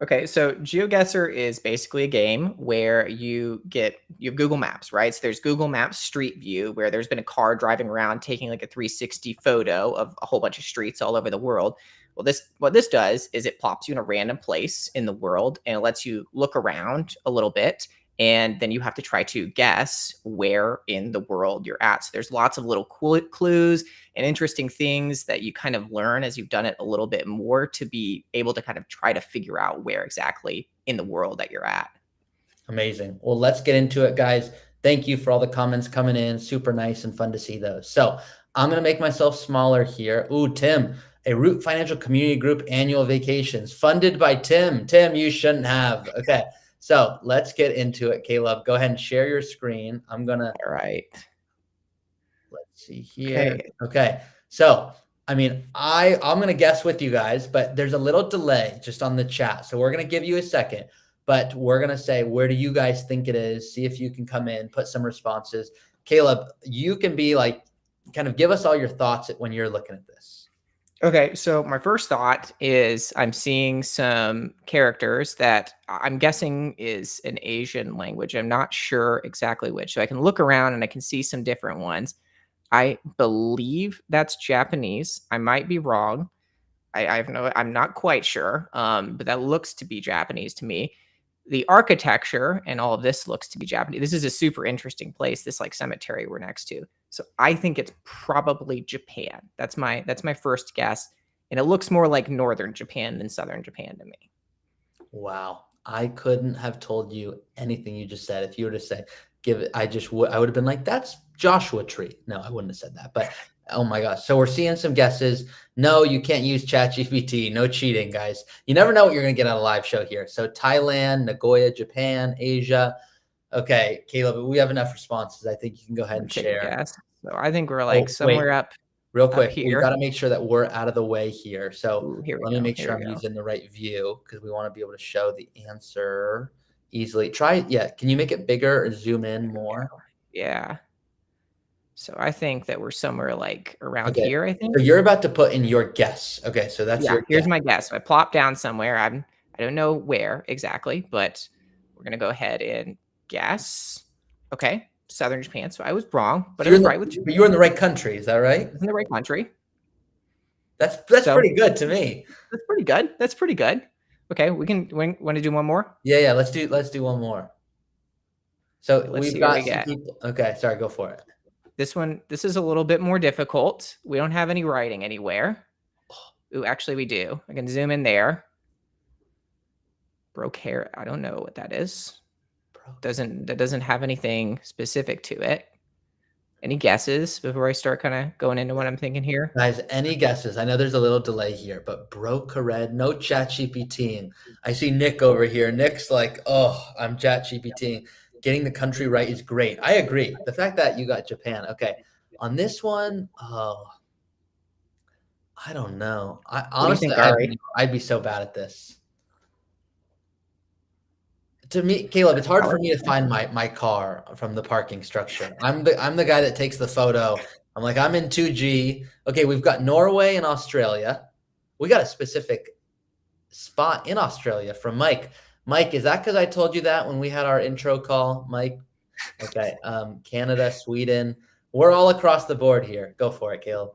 Okay, so GeoGuessr is basically a game where you have Google Maps, right? So there's Google Maps Street View, where there's been a car driving around taking like a 360 photo of a whole bunch of streets all over the world. Well, what this does is it plops you in a random place in the world, and it lets you look around a little bit, and then you have to try to guess where in the world you're at. So there's lots of little cool clues and interesting things that you kind of learn as you've done it a little bit more, to be able to kind of try to figure out where exactly in the world that you're at. Amazing. Well, let's get into it, guys. Thank you for all the comments coming in. Super nice and fun to see those. So I'm going to make myself smaller here. Ooh, Tim, a Root Financial Community Group annual vacations funded by Tim. Tim, you shouldn't have. Okay. So let's get into it. Caleb, go ahead and share your screen. I'm going to, All right. let's see here. Okay. Okay. So, I mean, I'm going to guess with you guys, but there's a little delay just on the chat. So we're going to give you a second, but we're going to say, where do you guys think it is? See if you can come in, put some responses. Caleb, you can be like, kind of give us all your thoughts when you're looking at this. Okay, so my first thought is I'm seeing some characters that I'm guessing is an Asian language. I'm not sure exactly which. So I can look around and I can see some different ones. I believe that's Japanese. I might be wrong. I'm not quite sure, but that looks to be Japanese to me. The architecture and all of this looks to be Japanese. This is a super interesting place, this like cemetery we're next to. So I think it's probably Japan. That's my first guess. And it looks more like northern Japan than southern Japan to me. Wow. I couldn't have told you anything you just said. If you were to say, give it, I would have been like, that's Joshua Tree. No, I wouldn't have said that. But oh my gosh. So we're seeing some guesses. No, you can't use ChatGPT. No cheating, guys. You never know what you're going to get on a live show here. So Thailand, Nagoya, Japan, Asia. Okay, Caleb, we have enough responses. I think you can go ahead I'm and gonna take a share. guess. So I think we're like Oh, wait, somewhere real up quick. We got here. to make sure that we're out of the way here. So Ooh, here we let me go. make Here sure we I'm go. using the right view because we want to be able to show the answer easily. Try, yeah. Can you make it bigger or zoom in more? Yeah. So I think that we're somewhere like around Okay. here, I think. So you're about to put in your guess. Okay. So that's Yeah, your here's guess. my guess. So I plopped down somewhere. I don't know where exactly, but we're gonna go ahead and guess. Okay, southern Japan. So I was wrong, but So I was right with but you're in Japan. the right country. Is that right? It's in the right country. That's So pretty good to me. that's pretty good. That's pretty good. Okay, we want to do one more. Yeah. Yeah. Let's do one more. So Okay, let's we've see what we got some get. people. Okay. Sorry. Go for it. This is a little bit more difficult. We don't have any writing anywhere. Ooh, actually, we do. I can zoom in there. Broke hair. I don't know what that is. That doesn't have anything specific to it. Any guesses before I start kind of going into what I'm thinking here? Guys, any guesses? I know there's a little delay here, but broke red, no chat GPTing. I see Nick over here. Nick's like, oh, I'm chat GPTing. Getting the country right is great. I agree. The fact that you got Japan. Okay. On this one, oh, I don't know. I What do you honestly, think, Ari? I'd be so bad at this. To me, Caleb, it's hard for me to find my car from the parking structure. I'm the guy that takes the photo. I'm like, I'm in 2G. Okay, we've got Norway and Australia. We got a specific spot in Australia from Mike. Mike, is that because I told you that when we had our intro call, Mike? Okay. Canada, Sweden. We're all across the board here. Go for it, Caleb.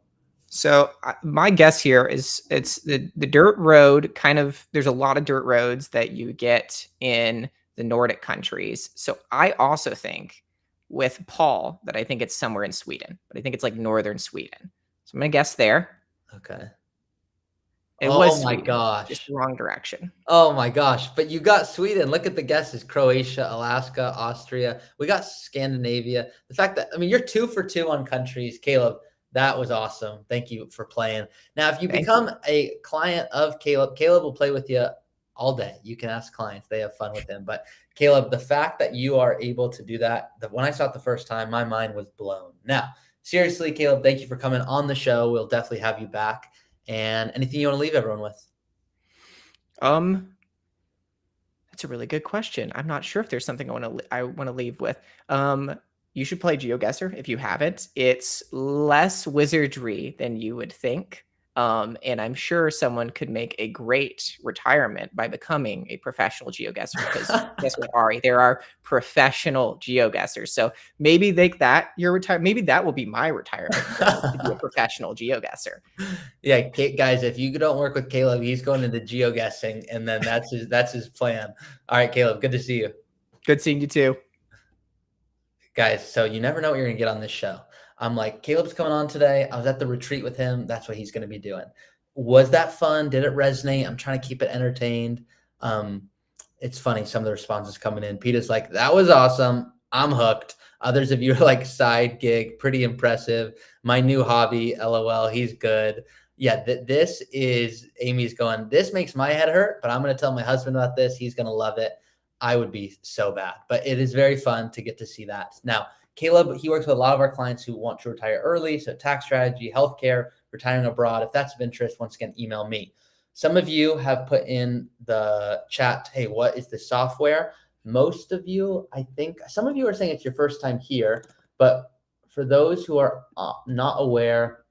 So my guess here is it's the dirt road kind of. There's a lot of dirt roads that you get in the Nordic countries. So I also think with Paul that I think it's somewhere in Sweden, but I think it's like northern Sweden. So I'm gonna guess there. Okay. It was Oh my Sweden, just gosh. the wrong direction. Oh my gosh. But you got Sweden. Look at the guesses. Croatia, Alaska, Austria. We got Scandinavia. The fact that, I mean, you're 2 for 2 on countries. Caleb, that was awesome. Thank you for playing. Now, if you Thank you. become a client of Caleb, Caleb will play with you all day. You can ask clients. They have fun with him. But Caleb, the fact that you are able to do that, when I saw it the first time, my mind was blown. Now, seriously, Caleb, thank you for coming on the show. We'll definitely have you back. And anything you want to leave everyone with? That's a really good question. I'm not sure if there's something I want to leave with. You should play GeoGuessr if you haven't. It's less wizardry than you would think. And I'm sure someone could make a great retirement by becoming a professional geoguesser because guess what, Ari? There are professional geoguessers. So maybe make that your retire. Maybe that will be my retirement goal to be a professional geoguesser. Yeah, guys, if you don't work with Caleb, he's going into geoguessing, and then that's his plan. All right, Caleb, good to see you. Good seeing you too. Guys, so you never know what you're gonna get on this show. I'm like, Caleb's coming on today. I was at the retreat with him. That's what he's gonna be doing. Was that fun? Did it resonate? I'm trying to keep it entertained. It's funny, some of the responses coming in. Peter's like, that was awesome. I'm hooked. Others of you are like, side gig, pretty impressive. My new hobby, LOL, he's good. Yeah, this is Amy's going, this makes my head hurt, but I'm going to tell my husband about this. He's going to love it. I would be so bad, but it is very fun to get to see that. Now, Caleb, he works with a lot of our clients who want to retire early. So tax strategy, healthcare, retiring abroad. If that's of interest, once again, email me. Some of you have put in the chat, hey, what is the software? Most of you, I think, some of you are saying it's your first time here, but for those who are not aware,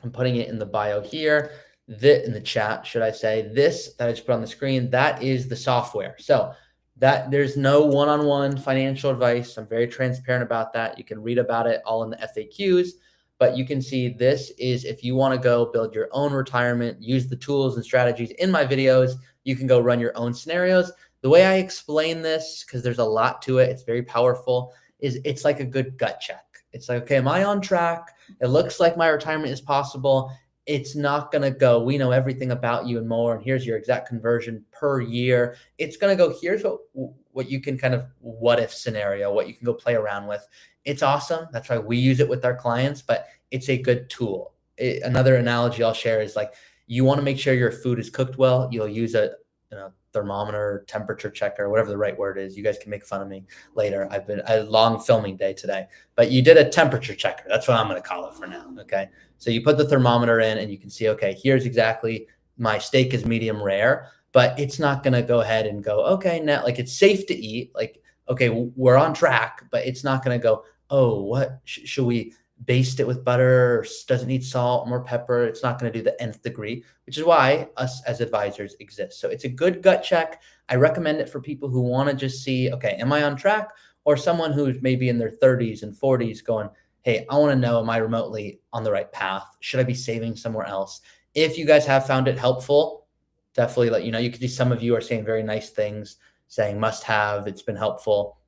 I'm putting it in the bio here, in the chat, should I say, this that I just put on the screen, that is the software. So that there's no one-on-one financial advice. I'm very transparent about that. You can read about it all in the FAQs. But you can see this is if you want to go build your own retirement, use the tools and strategies in my videos, you can go run your own scenarios. The way I explain this, because there's a lot to it, it's very powerful, is it's like a good gut check. It's like, okay, am I on track? It looks like my retirement is possible. It's not going to go, we know everything about you and more, and here's your exact conversion per year. It's going to go, here's what you can kind of what if scenario, what you can go play around with. It's awesome. That's why we use it with our clients, but it's a good tool. Another analogy I'll share is like, you want to make sure your food is cooked well. You'll use a thermometer, temperature checker, whatever the right word is. You guys can make fun of me later. I had a long filming day today, but you did a temperature checker. That's what I'm going to call it for now. Okay. So you put the thermometer in and you can see, okay, here's exactly my steak is medium rare, but it's not going to go ahead and go, okay, now like it's safe to eat. Like, okay, we're on track, but it's not going to go, oh, what should we baste it with butter? Or does it need salt, more pepper? It's not going to do the nth degree, which is why us as advisors exist. So it's a good gut check. I recommend it for people who want to just see, okay, am I on track? Or someone who's maybe in their 30s and 40s going, hey, I want to know, am I remotely on the right path? Should I be saving somewhere else? If you guys have found it helpful, definitely let you know. You can see some of you are saying very nice things, saying must have, it's been helpful.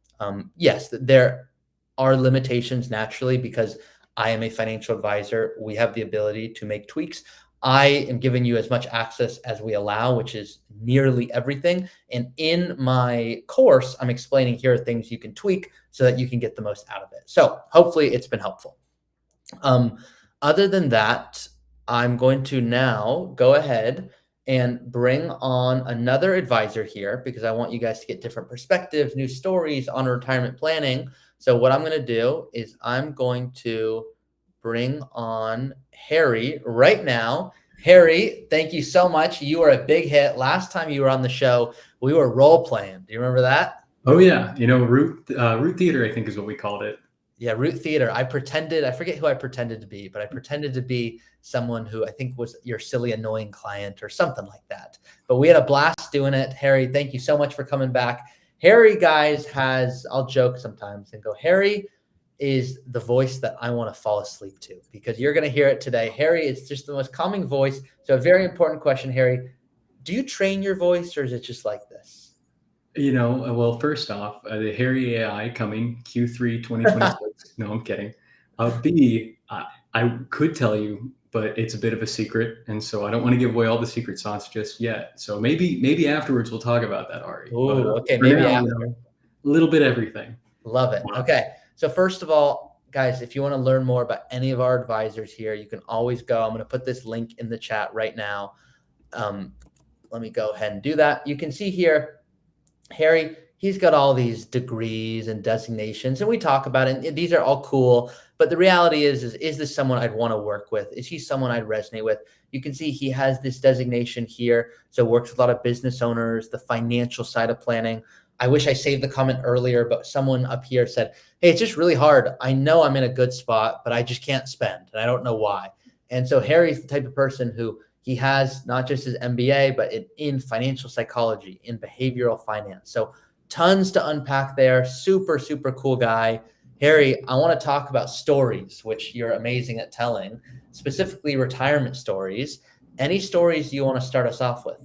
Yes, there are limitations naturally because I am a financial advisor. We have the ability to make tweaks. I am giving you as much access as we allow, which is nearly everything. And in my course, I'm explaining here are things you can tweak so that you can get the most out of it. So hopefully it's been helpful. Other than that, I'm going to now go ahead and bring on another advisor here because I want you guys to get different perspectives, new stories on retirement planning. So what I'm going to do is I'm going to bring on Harry right now. Harry, thank you so much. You are a big hit. Last time you were on the show, we were role playing. Do you remember that? Oh yeah, root theater, I think is what we called it. Yeah, root theater. I forget who I pretended to be, but I pretended to be someone who I think was your silly, annoying client or something like that. But we had a blast doing it. Harry, thank you so much for coming back. Harry, guys, I'll joke sometimes and go, Harry is the voice that I want to fall asleep to because you're going to hear it today. Harry is just the most calming voice. So a very important question, Harry. Do you train your voice or is it just like this? Well, first off, the Harry AI coming Q3 2026. No, I'm kidding. B, I could tell you, but it's a bit of a secret, and so I don't want to give away all the secret sauce just yet. So maybe afterwards we'll talk about that, Ari. Ooh, but, okay, maybe now, after. a little bit of everything. Love it. Okay, so first of all, guys, if you want to learn more about any of our advisors here, you can always go. I'm going to put this link in the chat right now. Let me go ahead and do that. You can see here, Harry, he's got all these degrees and designations, and we talk about it. And these are all cool, but the reality is this someone I'd want to work with? Is he someone I'd resonate with? You can see he has this designation here, so works with a lot of business owners, the financial side of planning. I wish I saved the comment earlier, but someone up here said, hey, it's just really hard. I know I'm in a good spot, but I just can't spend, and I don't know why. And so Harry's the type of person who he has not just his MBA, but in financial psychology, in behavioral finance. So tons to unpack there. Super, super cool guy. Harry, I want to talk about stories, which you're amazing at telling, specifically retirement stories. Any stories you want to start us off with?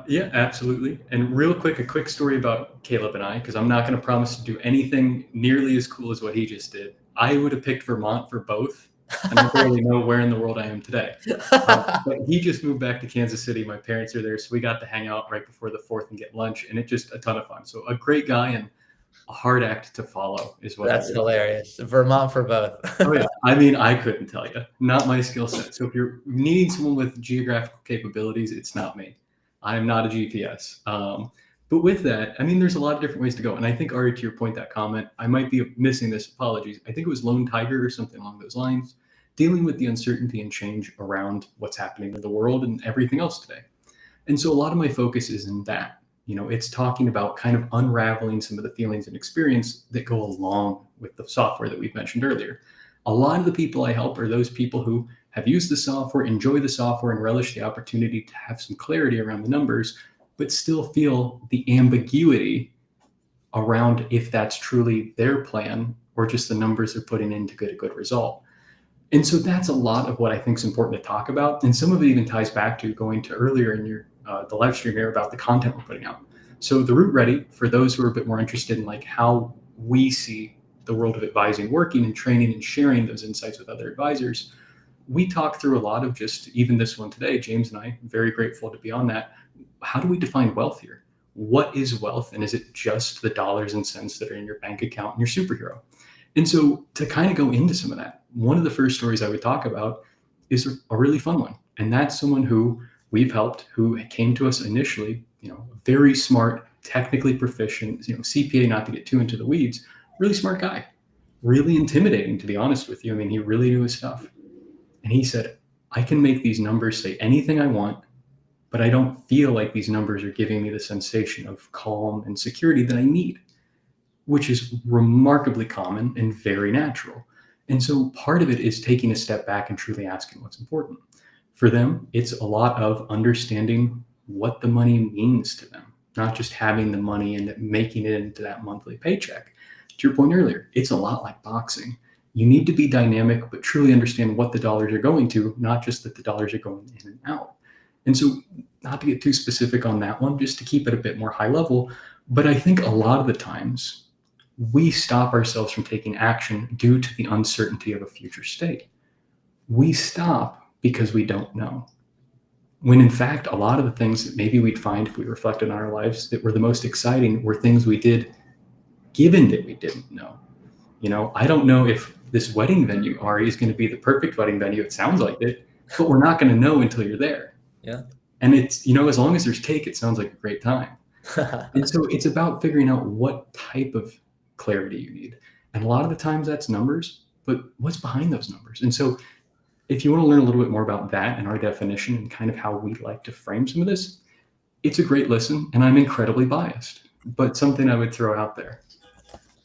Yeah, absolutely. And real quick, a quick story about Caleb and I, because I'm not going to promise to do anything nearly as cool as what he just did. I would have picked Vermont for both. And I barely know where in the world I am today. But he just moved back to Kansas City. My parents are there, so we got to hang out right before the 4th and get lunch, and it's just a ton of fun. So a great guy and a hard act to follow is what. That's hilarious. Vermont for both. Oh yeah, I mean, I couldn't tell you. Not my skill set. So if you're needing someone with geographical capabilities, it's not me. I am not a GPS. But with that, I mean, there's a lot of different ways to go. And I think, Ari, to your point, that comment, I might be missing this. Apologies. I think it was Lone Tiger or something along those lines, dealing with the uncertainty and change around what's happening in the world and everything else today. And so a lot of my focus is in that. It's talking about kind of unraveling some of the feelings and experience that go along with the software that we've mentioned earlier. A lot of the people I help are those people who have used the software, enjoy the software, and relish the opportunity to have some clarity around the numbers, but still feel the ambiguity around if that's truly their plan or just the numbers they're putting in to get a good result. And so that's a lot of what I think is important to talk about. And some of it even ties back to going to earlier in your the live stream here about the content we're putting out. So the Root Ready, for those who are a bit more interested in like how we see the world of advising working and training and sharing those insights with other advisors, we talk through a lot of just even this one today, James and I, very grateful to be on that. How do we define wealth here? What is wealth? And is it just the dollars and cents that are in your bank account and your superhero? And so to kind of go into some of that, one of the first stories I would talk about is a really fun one. And that's someone who we've helped, who came to us initially, very smart, technically proficient, CPA, not to get too into the weeds, really smart guy, really intimidating, to be honest with you. I mean, he really knew his stuff. And he said, I can make these numbers say anything I want, but I don't feel like these numbers are giving me the sensation of calm and security that I need, which is remarkably common and very natural. And so part of it is taking a step back and truly asking what's important. For them, it's a lot of understanding what the money means to them, not just having the money and making it into that monthly paycheck. To your point earlier, it's a lot like boxing. You need to be dynamic, but truly understand what the dollars are going to, not just that the dollars are going in and out. And so not to get too specific on that one, just to keep it a bit more high level, but I think a lot of the times we stop ourselves from taking action due to the uncertainty of a future state. We stop because we don't know. When in fact, a lot of the things that maybe we'd find if we reflected on our lives that were the most exciting were things we did given that we didn't know. I don't know if this wedding venue, Ari, is going to be the perfect wedding venue. It sounds like it, but we're not going to know until you're there. Yeah. And it's, as long as there's cake, it sounds like a great time. And so it's about figuring out what type of clarity you need. And a lot of the times that's numbers, but what's behind those numbers? And so if you want to learn a little bit more about that and our definition and kind of how we like to frame some of this, it's a great listen. And I'm incredibly biased, but something I would throw out there.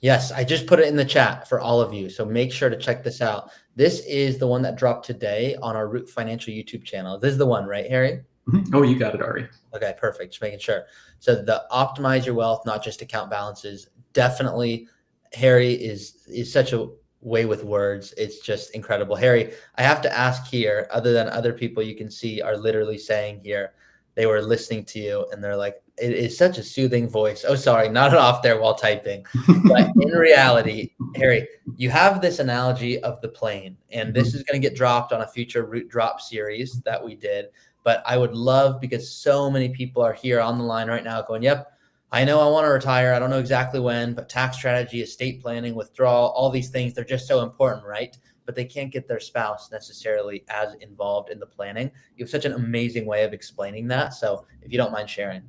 Yes, I just put it in the chat for all of you. So make sure to check this out. This is the one that dropped today on our Root Financial YouTube channel. This is the one, right, Harry? Mm-hmm. Oh, you got it, Ari. Okay, perfect. Just making sure. So the optimize your wealth, not just account balances. Definitely, Harry is such a way with words. It's just incredible. Harry, I have to ask here, other than other people you can see are literally saying here, they were listening to you and they're like, it is such a soothing voice. Oh, sorry, not off there while typing. But in reality, Harry, you have this analogy of the plane, and this is going to get dropped on a future Root Drop series that we did. But I would love, because so many people are here on the line right now going, yep, I know I want to retire. I don't know exactly when, but tax strategy, estate planning, withdrawal, all these things, they're just so important, right? But they can't get their spouse necessarily as involved in the planning. You have such an amazing way of explaining that. So if you don't mind sharing.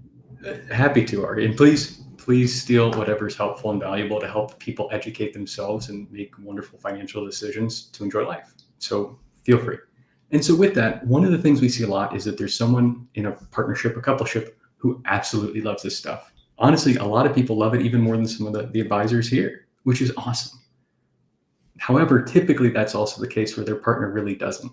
Happy to, Ari. And please steal whatever's helpful and valuable to help people educate themselves and make wonderful financial decisions to enjoy life. So feel free. And so with that, one of the things we see a lot is that there's someone in a partnership, a coupleship, who absolutely loves this stuff. Honestly, a lot of people love it even more than some of the advisors here, which is awesome. However, typically that's also the case where their partner really doesn't.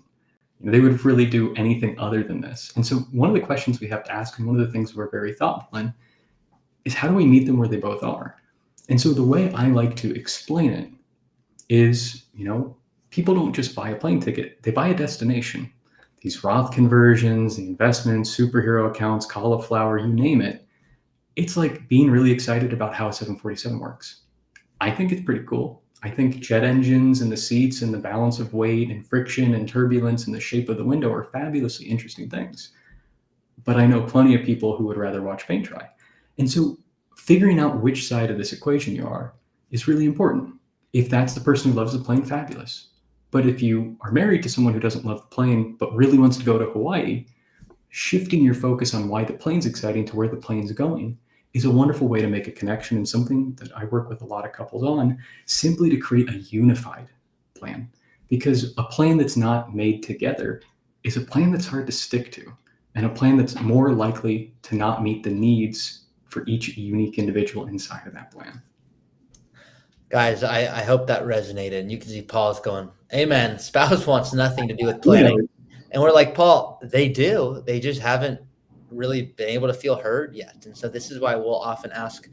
They would really do anything other than this. And so one of the questions we have to ask, and one of the things we're very thoughtful in, is how do we meet them where they both are? And so the way I like to explain it is, people don't just buy a plane ticket, they buy a destination. These Roth conversions, the investments, superhero accounts, cauliflower, you name it. It's like being really excited about how a 747 works. I think it's pretty cool. I think jet engines and the seats and the balance of weight and friction and turbulence and the shape of the window are fabulously interesting things. But I know plenty of people who would rather watch paint dry. And so figuring out which side of this equation you are is really important. If that's the person who loves the plane, fabulous. But if you are married to someone who doesn't love the plane, but really wants to go to Hawaii, shifting your focus on why the plane's exciting to where the plane's going is a wonderful way to make a connection, and something that I work with a lot of couples on, simply to create a unified plan. Because a plan that's not made together is a plan that's hard to stick to, and a plan that's more likely to not meet the needs for each unique individual inside of that plan. Guys, I hope that resonated. And you can see Paul's going, amen. Spouse wants nothing to do with planning. Yeah. And we're like, Paul, they do. They just haven't really been able to feel heard yet. And so this is why we'll often ask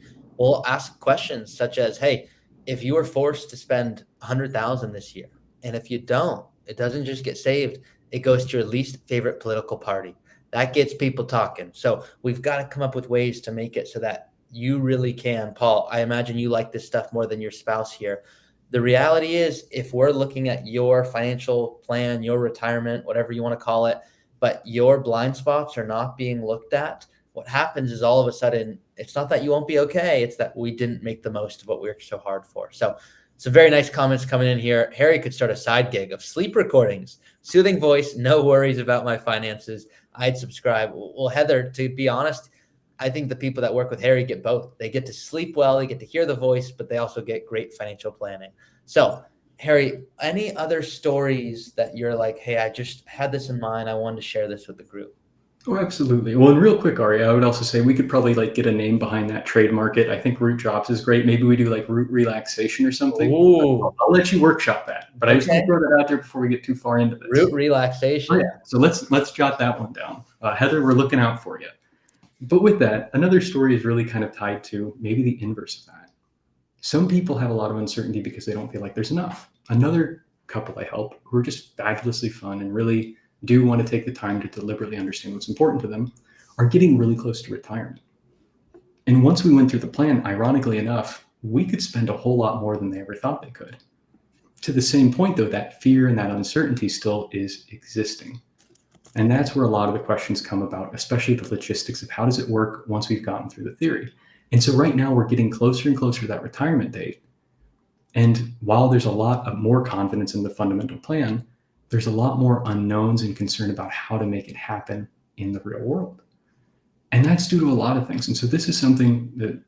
questions such as, hey, if you were forced to spend $100,000 this year, and if you don't, It doesn't just get saved. It goes to your least favorite political party. That gets people talking. So we've got to come up with ways to make it so that you really can. Paul, I imagine you like this stuff more than your spouse here. The reality is, if we're looking at your financial plan, your retirement, whatever you want to call it, but your blind spots are not being looked at, what happens is all of a sudden, it's not that you won't be okay. It's that we didn't make the most of what we worked so hard for. So some very nice comments coming in here. Harry could start a side gig of sleep recordings, soothing voice, no worries about my finances. I'd subscribe. Well, Heather, to be honest, I think the people that work with Harry get both. They get to sleep well, they get to hear the voice, but they also get great financial planning. So, Harry, any other stories that you're like, hey, I just had this in mind. I wanted to share this with the group? Oh, absolutely. Well, and real quick, Ari, I would also say we could probably like get a name behind that trademark it. I think root drops is great. Maybe we do like root relaxation or something. I'll let you workshop that. But I just want to throw that out there before we get too far into this. Root relaxation. Oh, yeah. So let's jot that one down. Heather, we're looking out for you. But with that, another story is really kind of tied to maybe the inverse of that. Some people have a lot of uncertainty because they don't feel like there's enough. Another couple I help who are just fabulously fun and really do want to take the time to deliberately understand what's important to them are getting really close to retirement. And once we went through the plan, ironically enough, we could spend a whole lot more than they ever thought they could. To the same point, though, that fear and that uncertainty still is existing. And that's where a lot of the questions come about, especially the logistics of how does it work once we've gotten through the theory. And so right now we're getting closer and closer to that retirement date. And while there's a lot of more confidence in the fundamental plan, there's a lot more unknowns and concern about how to make it happen in the real world. And that's due to a lot of things. And so this is something that,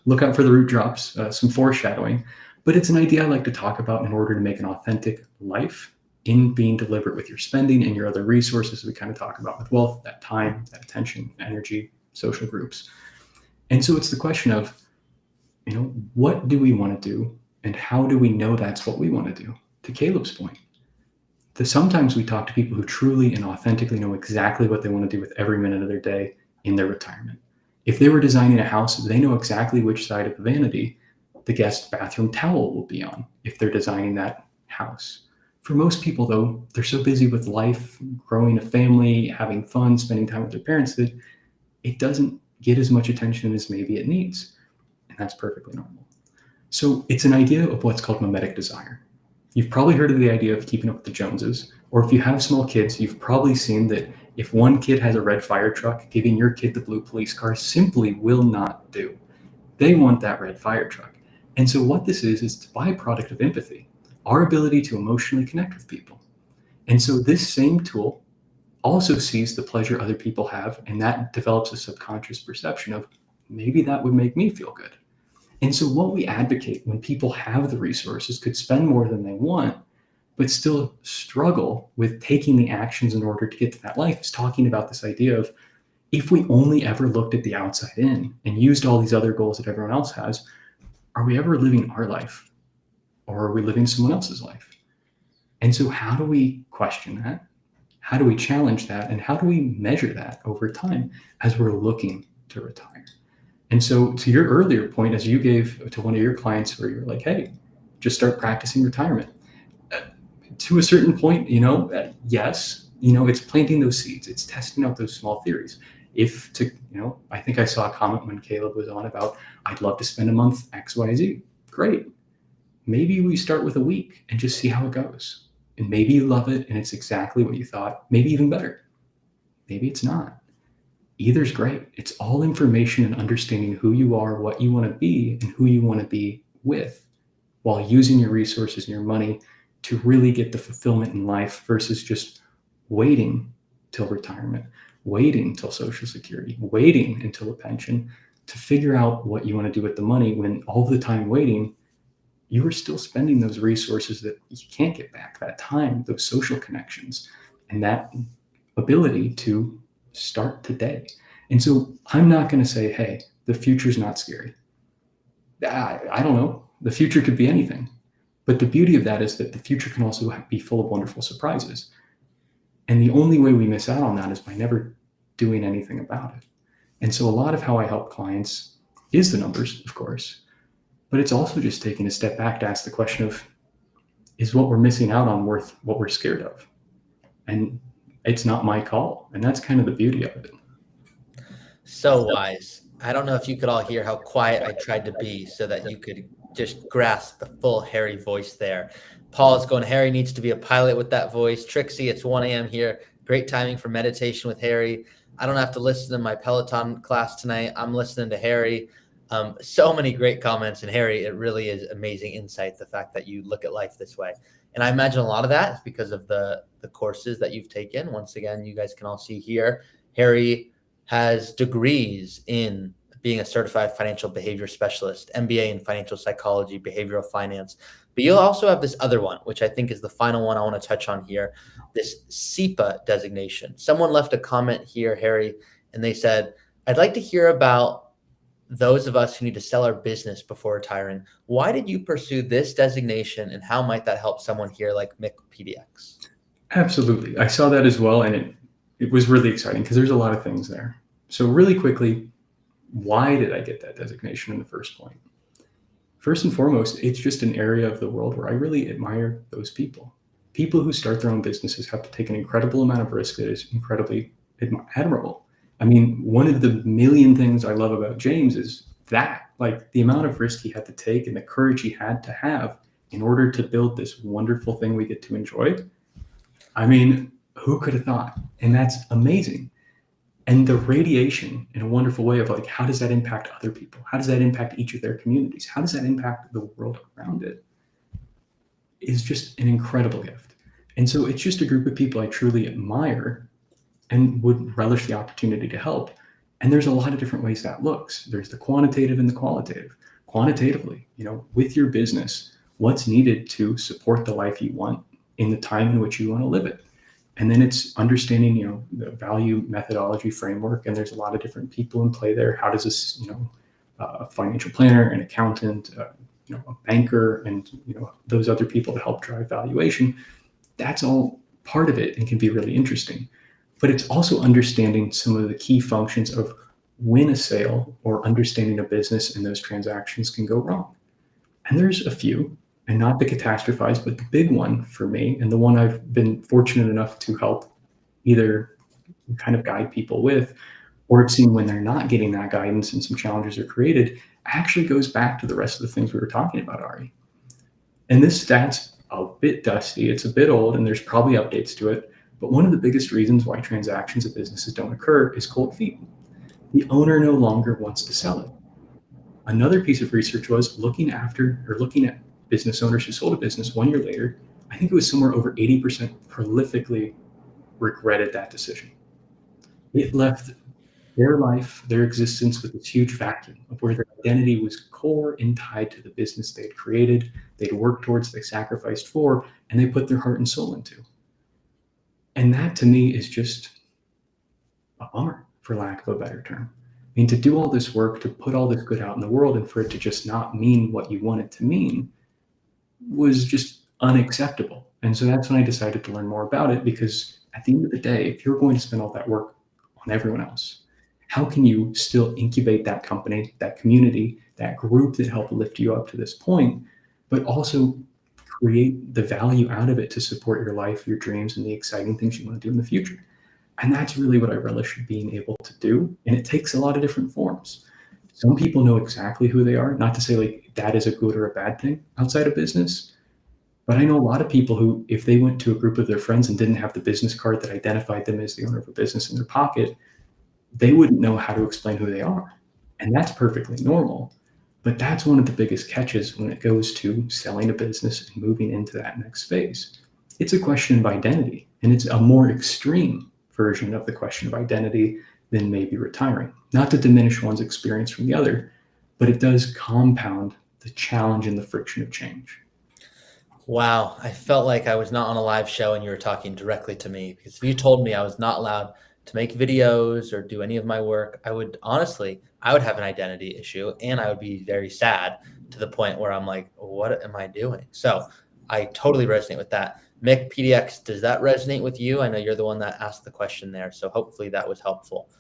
look out for the root drops, some foreshadowing, but it's an idea I like to talk about in order to make an authentic life in being deliberate with your spending and your other resources we kind of talk about with wealth, that time, that attention, energy, social groups. And so it's the question of, what do we want to do and how do we know that's what we want to do? To Caleb's point, sometimes we talk to people who truly and authentically know exactly what they want to do with every minute of their day in their retirement. If they were designing a house, they know exactly which side of the vanity the guest bathroom towel will be on if they're designing that house. For most people, though, they're so busy with life, growing a family, having fun, spending time with their parents that it doesn't get as much attention as maybe it needs. And that's perfectly normal. So it's an idea of what's called mimetic desire. You've probably heard of the idea of keeping up with the Joneses, or if you have small kids, you've probably seen that if one kid has a red fire truck, giving your kid the blue police car simply will not do. They want that red fire truck. And so what this is the byproduct of empathy, our ability to emotionally connect with people. And so this same tool also sees the pleasure other people have, and that develops a subconscious perception of maybe that would make me feel good. And so what we advocate when people have the resources, could spend more than they want, but still struggle with taking the actions in order to get to that life, is talking about this idea of, if we only ever looked at the outside in and used all these other goals that everyone else has, are we ever living our life? Or are we living someone else's life? And so how do we question that? How do we challenge that? And how do we measure that over time as we're looking to retire? And so to your earlier point, as you gave to one of your clients where you're like, hey, just start practicing retirement. To a certain point, yes, it's planting those seeds. It's testing out those small theories. I think I saw a comment when Caleb was on about, I'd love to spend a month X, Y, Z. Great. Maybe we start with a week and just see how it goes. And maybe you love it and it's exactly what you thought, maybe even better. Maybe it's not. Either's great. It's all information and understanding who you are, what you want to be, and who you want to be with, while using your resources and your money to really get the fulfillment in life versus just waiting till retirement, waiting till Social Security, waiting until a pension to figure out what you want to do with the money, when all the time waiting, you are still spending those resources that you can't get back, that time, those social connections, and that ability to start today. And so I'm not going to say, hey, the future's not scary. I don't know. The future could be anything. But the beauty of that is that the future can also be full of wonderful surprises. And the only way we miss out on that is by never doing anything about it. And so a lot of how I help clients is the numbers, of course, but it's also just taking a step back to ask the question of, is what we're missing out on worth what we're scared of? And it's not my call. And that's kind of the beauty of it. So wise. I don't know if you could all hear how quiet I tried to be so that you could just grasp the full Harry voice there. Paul is going, Harry needs to be a pilot with that voice. Trixie, it's 1 a.m. here. Great timing for meditation with Harry. I don't have to listen to my Peloton class tonight. I'm listening to Harry. So many great comments. And Harry, it really is amazing insight, the fact that you look at life this way. And I imagine a lot of that is because of the courses that you've taken. Once again, you guys can all see here, Harry has degrees in being a certified financial behavior specialist, MBA in financial psychology, behavioral finance. But you'll also have this other one, which I think is the final one I want to touch on here, this SEPA designation. Someone left a comment here, Harry, and they said, I'd like to hear about those of us who need to sell our business before retiring. Why did you pursue this designation, and how might that help someone here like Mick PDX? Absolutely. I saw that as well, and it was really exciting because there's a lot of things there. So really quickly, why did I get that designation in the first point? First and foremost, it's just an area of the world where I really admire those people. People who start their own businesses have to take an incredible amount of risk that is incredibly admirable. I mean, one of the million things I love about James is that, like, the amount of risk he had to take and the courage he had to have in order to build this wonderful thing we get to enjoy. I mean, who could have thought? And that's amazing. And the radiation in a wonderful way of, like, how does that impact other people? How does that impact each of their communities? How does that impact the world around it? Is just an incredible gift. And so it's just a group of people I truly admire and would relish the opportunity to help. And there's a lot of different ways that looks. There's the quantitative and the qualitative. Quantitatively, with your business, what's needed to support the life you want in the time in which you want to live it. And then it's understanding, the value methodology framework. And there's a lot of different people in play there. How does this, a financial planner, an accountant, a banker, and, those other people to help drive valuation. That's all part of it and can be really interesting. But it's also understanding some of the key functions of when a sale or understanding a business and those transactions can go wrong. And there's a few. And not to catastrophize, but the big one for me, and the one I've been fortunate enough to help either kind of guide people with, or have seen when they're not getting that guidance and some challenges are created, actually goes back to the rest of the things we were talking about, Ari. And this stat's a bit dusty, it's a bit old, and there's probably updates to it. But one of the biggest reasons why transactions of businesses don't occur is cold feet. The owner no longer wants to sell it. Another piece of research was looking at business owners who sold a business 1 year later. I think it was somewhere over 80% prolifically regretted that decision. It left their life, their existence with this huge vacuum of where their identity was core and tied to the business they'd created, they'd worked towards, they sacrificed for, and they put their heart and soul into. And that to me is just a bummer, for lack of a better term. I mean, to do all this work, to put all this good out in the world, and for it to just not mean what you want it to mean was just unacceptable. And so that's when I decided to learn more about it, because at the end of the day, if you're going to spend all that work on everyone else, how can you still incubate that company, that community, that group that helped lift you up to this point, but also create the value out of it to support your life, your dreams, and the exciting things you want to do in the future? And that's really what I relish being able to do. And it takes a lot of different forms. Some people know exactly who they are, not to say like that is a good or a bad thing outside of business. But I know a lot of people who, if they went to a group of their friends and didn't have the business card that identified them as the owner of a business in their pocket, they wouldn't know how to explain who they are. And that's perfectly normal. But that's one of the biggest catches when it goes to selling a business and moving into that next phase. It's a question of identity, and it's a more extreme version of the question of identity than maybe retiring. Not to diminish one's experience from the other, but it does compound the challenge and the friction of change. Wow, I felt like I was not on a live show and you were talking directly to me, because if you told me I was not allowed to make videos or do any of my work, I would have an identity issue, and I would be very sad to the point where I'm like, what am I doing? So I totally resonate with that. Mick PDX, does that resonate with you? I know you're the one that asked the question there, so hopefully that was helpful.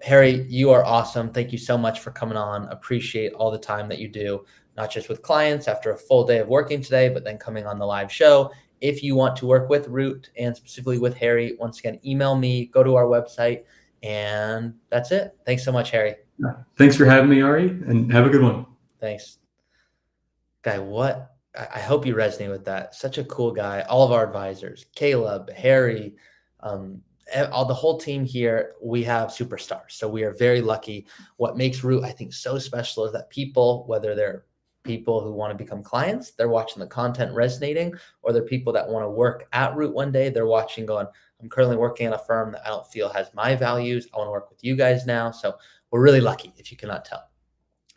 Harry, you are awesome. Thank you so much for coming on. Appreciate all the time that you do. not just with clients after a full day of working today, but then coming on the live show. If you want to work with Root and specifically with Harry, once again, email me, go to our website, and that's it. Thanks so much, Harry. Thanks for having me, Ari, and have a good one. Thanks. Guy, I hope you resonate with that. Such a cool guy. All of our advisors, Caleb, Harry, all the whole team here, we have superstars. So we are very lucky. What makes Root, I think, so special is that people, whether they're people who want to become clients, they're watching the content resonating, or they're people that want to work at Root one day, they're watching going, I'm currently working at a firm that I don't feel has my values. I want to work with you guys now. So we're really lucky, if you cannot tell.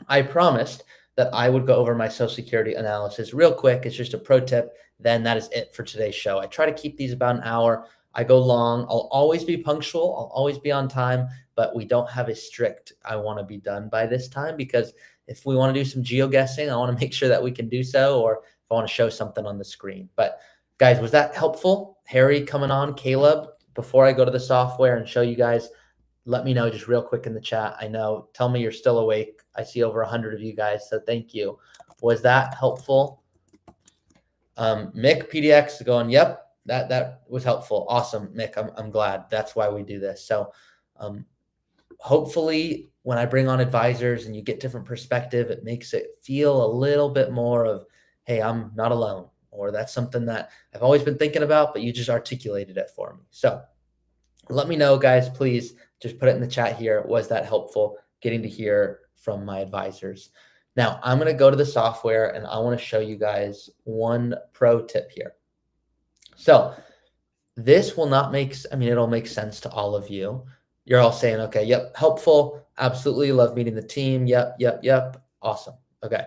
I promised that I would go over my Social Security analysis real quick. It's just a pro tip. Then that is it for today's show. I try to keep these about an hour. I go long. I'll always be punctual. I'll always be on time, but we don't have a strict, I want to be done by this time, because if we want to do some geo-guessing, I want to make sure that we can do so, or if I want to show something on the screen. But guys, was that helpful? Harry coming on, Caleb, before I go to the software and show you guys, let me know just real quick in the chat. I know, tell me you're still awake. I see over 100 of you guys, so thank you. Was that helpful? Mick PDX going, yep, that was helpful. Awesome, Mick, I'm glad. That's why we do this. So hopefully when I bring on advisors and you get different perspective, it makes it feel a little bit more of, hey, I'm not alone, or that's something that I've always been thinking about, but you just articulated it for me. So let me know, guys, please just put it in the chat here. Was that helpful getting to hear from my advisors? Now I'm going to go to the software and I want to show you guys one pro tip here. So this will not make, it'll make sense to all of you. You're all saying, okay, yep, helpful. Absolutely love meeting the team. Yep. Awesome. Okay.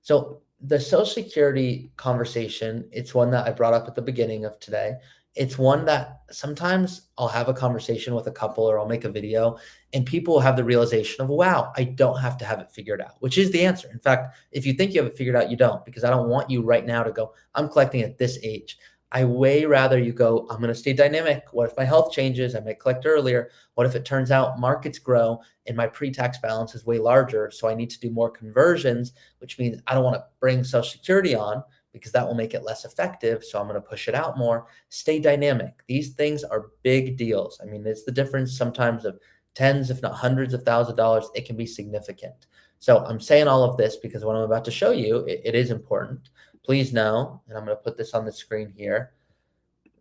So the Social Security conversation, it's one that I brought up at the beginning of today. It's one that sometimes I'll have a conversation with a couple, or I'll make a video, and people will have the realization of, wow, I don't have to have it figured out, which is the answer. In fact, if you think you have it figured out, you don't, because I don't want you right now to go, I'm collecting at this age. I way rather you go, I'm going to stay dynamic. What if my health changes? I might collect earlier. What if it turns out markets grow and my pre-tax balance is way larger? So I need to do more conversions, which means I don't want to bring Social Security on because that will make it less effective. So I'm going to push it out more. Stay dynamic. These things are big deals. It's the difference sometimes of tens, if not hundreds of thousands of dollars. It can be significant. So I'm saying all of this because what I'm about to show you, it is important. Please know, and I'm going to put this on the screen here,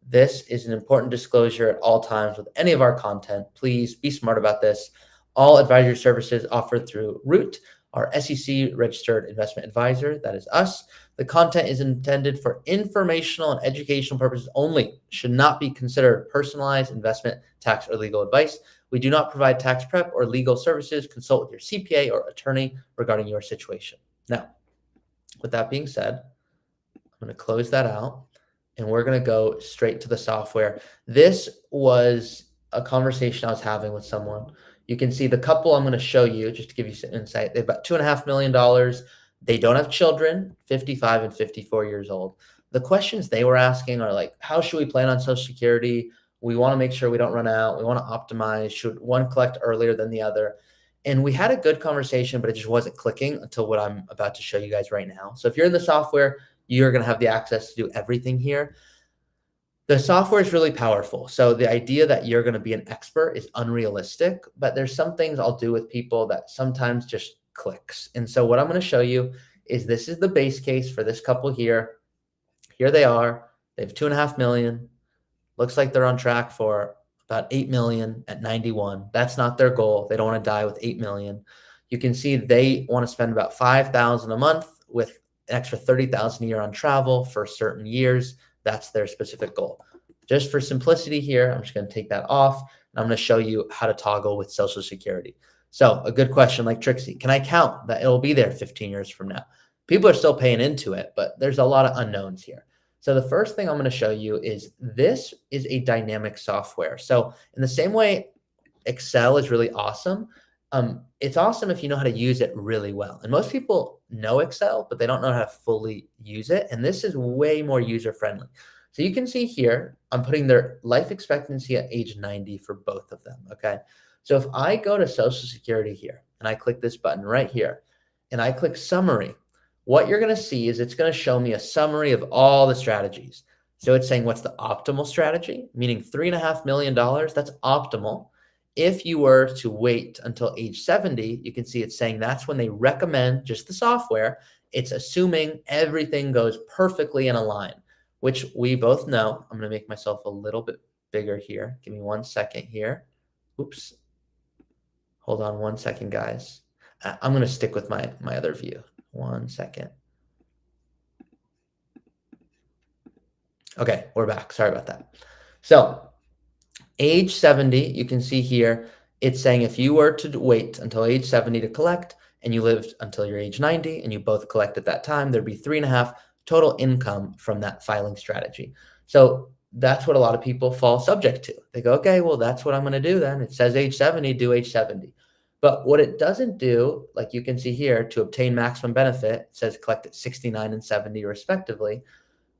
this is an important disclosure at all times with any of our content. Please be smart about this. All advisory services offered through Root are SEC registered investment advisor. That is us. The content is intended for informational and educational purposes only. Should not be considered personalized investment, tax, or legal advice. We do not provide tax prep or legal services. Consult with your CPA or attorney regarding your situation. Now, with that being said, I'm going to close that out and we're going to go straight to the software. This was a conversation I was having with someone. You can see the couple I'm going to show you just to give you some insight. They've got $2.5 million. They don't have children, 55 and 54 years old. The questions they were asking are like, how should we plan on Social Security? We want to make sure we don't run out. We want to optimize. Should one collect earlier than the other? And we had a good conversation, but it just wasn't clicking until what I'm about to show you guys right now. So if you're in the software, you're going to have the access to do everything here. The software is really powerful. So the idea that you're going to be an expert is unrealistic, but there's some things I'll do with people that sometimes just clicks. And so what I'm going to show you is this is the base case for this couple here. Here they are. They have $2.5 million. Looks like they're on track for about 8 million at 91. That's not their goal. They don't want to die with 8 million. You can see they want to spend about 5,000 a month with an extra 30,000 a year on travel for certain years. That's their specific goal. Just for simplicity here, I'm just going to take that off. And I'm going to show you how to toggle with Social Security. So a good question like Trixie, can I count that it'll be there 15 years from now? People are still paying into it, but there's a lot of unknowns here. So the first thing I'm going to show you is this is a dynamic software. So in the same way Excel is really awesome, it's awesome if you know how to use it really well. And most people know Excel, but they don't know how to fully use it. And this is way more user-friendly. So you can see here, I'm putting their life expectancy at age 90 for both of them, okay? So if I go to Social Security here, and I click this button right here, and I click Summary, what you're going to see is it's going to show me a summary of all the strategies. So it's saying what's the optimal strategy, meaning $3.5 million, that's optimal. If you were to wait until age 70, you can see it's saying that's when they recommend just the software. It's assuming everything goes perfectly in a line, which we both know. I'm going to make myself a little bit bigger here. Give me 1 second here. Oops. Hold on 1 second, guys. I'm going to stick with my other view. 1 second. Okay, we're back. Sorry about that. So age 70, you can see here, it's saying if you were to wait until age 70 to collect and you lived until your age 90 and you both collect at that time, there'd be 3.5 total income from that filing strategy. So that's what a lot of people fall subject to. They go, okay, well, that's what I'm going to do then. It says age 70, do age 70. But what it doesn't do, like you can see here, to obtain maximum benefit, it says collect at 69 and 70 respectively,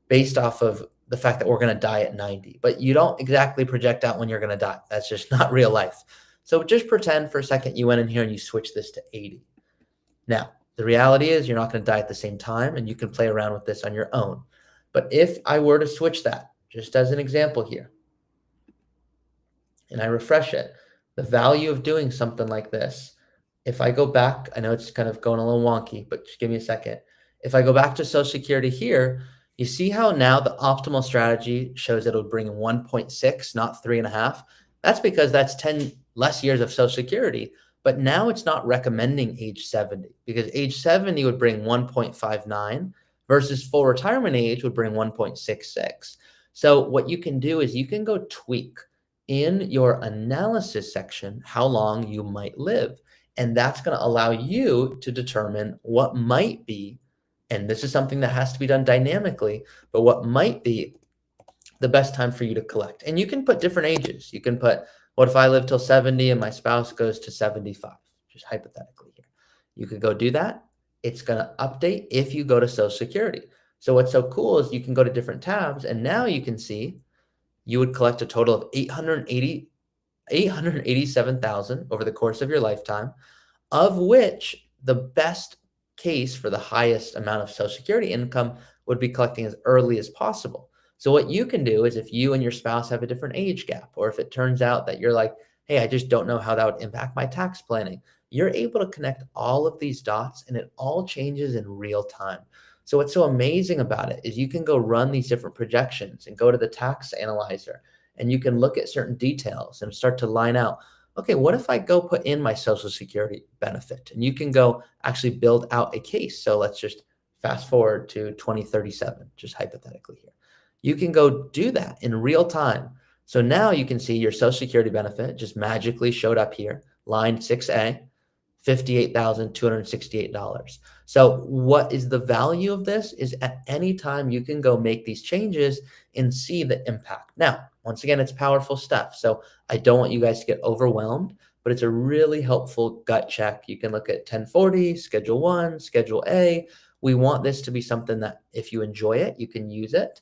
based off of the fact that we're going to die at 90. But you don't exactly project out when you're going to die. That's just not real life. So just pretend for a second you went in here and you switch this to 80. Now, the reality is you're not going to die at the same time, and you can play around with this on your own. But if I were to switch that, just as an example here, and I refresh it, the value of doing something like this, if I go back, I know it's kind of going a little wonky, but just give me a second. If I go back to Social Security here, you see how now the optimal strategy shows that it'll bring in 1.6, not 3.5. That's because that's 10 less years of Social Security. But now it's not recommending age 70, because age 70 would bring 1.59 versus full retirement age would bring 1.66. So what you can do is you can go tweak in your analysis section how long you might live. And that's going to allow you to determine what might be, and this is something that has to be done dynamically, but what might be the best time for you to collect. And you can put different ages. You can put, what if I live till 70 and my spouse goes to 75? Just hypothetically here. You could go do that. It's going to update if you go to Social Security. So what's so cool is you can go to different tabs, and now you can see you would collect a total of 887,000 over the course of your lifetime, of which the best case for the highest amount of Social Security income would be collecting as early as possible. So what you can do is if you and your spouse have a different age gap, or if it turns out that you're like, hey, I just don't know how that would impact my tax planning, you're able to connect all of these dots, and it all changes in real time. So what's so amazing about it is you can go run these different projections and go to the tax analyzer, and you can look at certain details and start to line out, okay, what if I go put in my Social Security benefit? And you can go actually build out a case. So let's just fast forward to 2037, just hypothetically here. You can go do that in real time. So now you can see your Social Security benefit just magically showed up here, line 6A, $58,268. So what is the value of this is at any time you can go make these changes and see the impact. Now, once again, it's powerful stuff. So I don't want you guys to get overwhelmed, but it's a really helpful gut check. You can look at 1040, Schedule 1, Schedule A. We want this to be something that if you enjoy it, you can use it.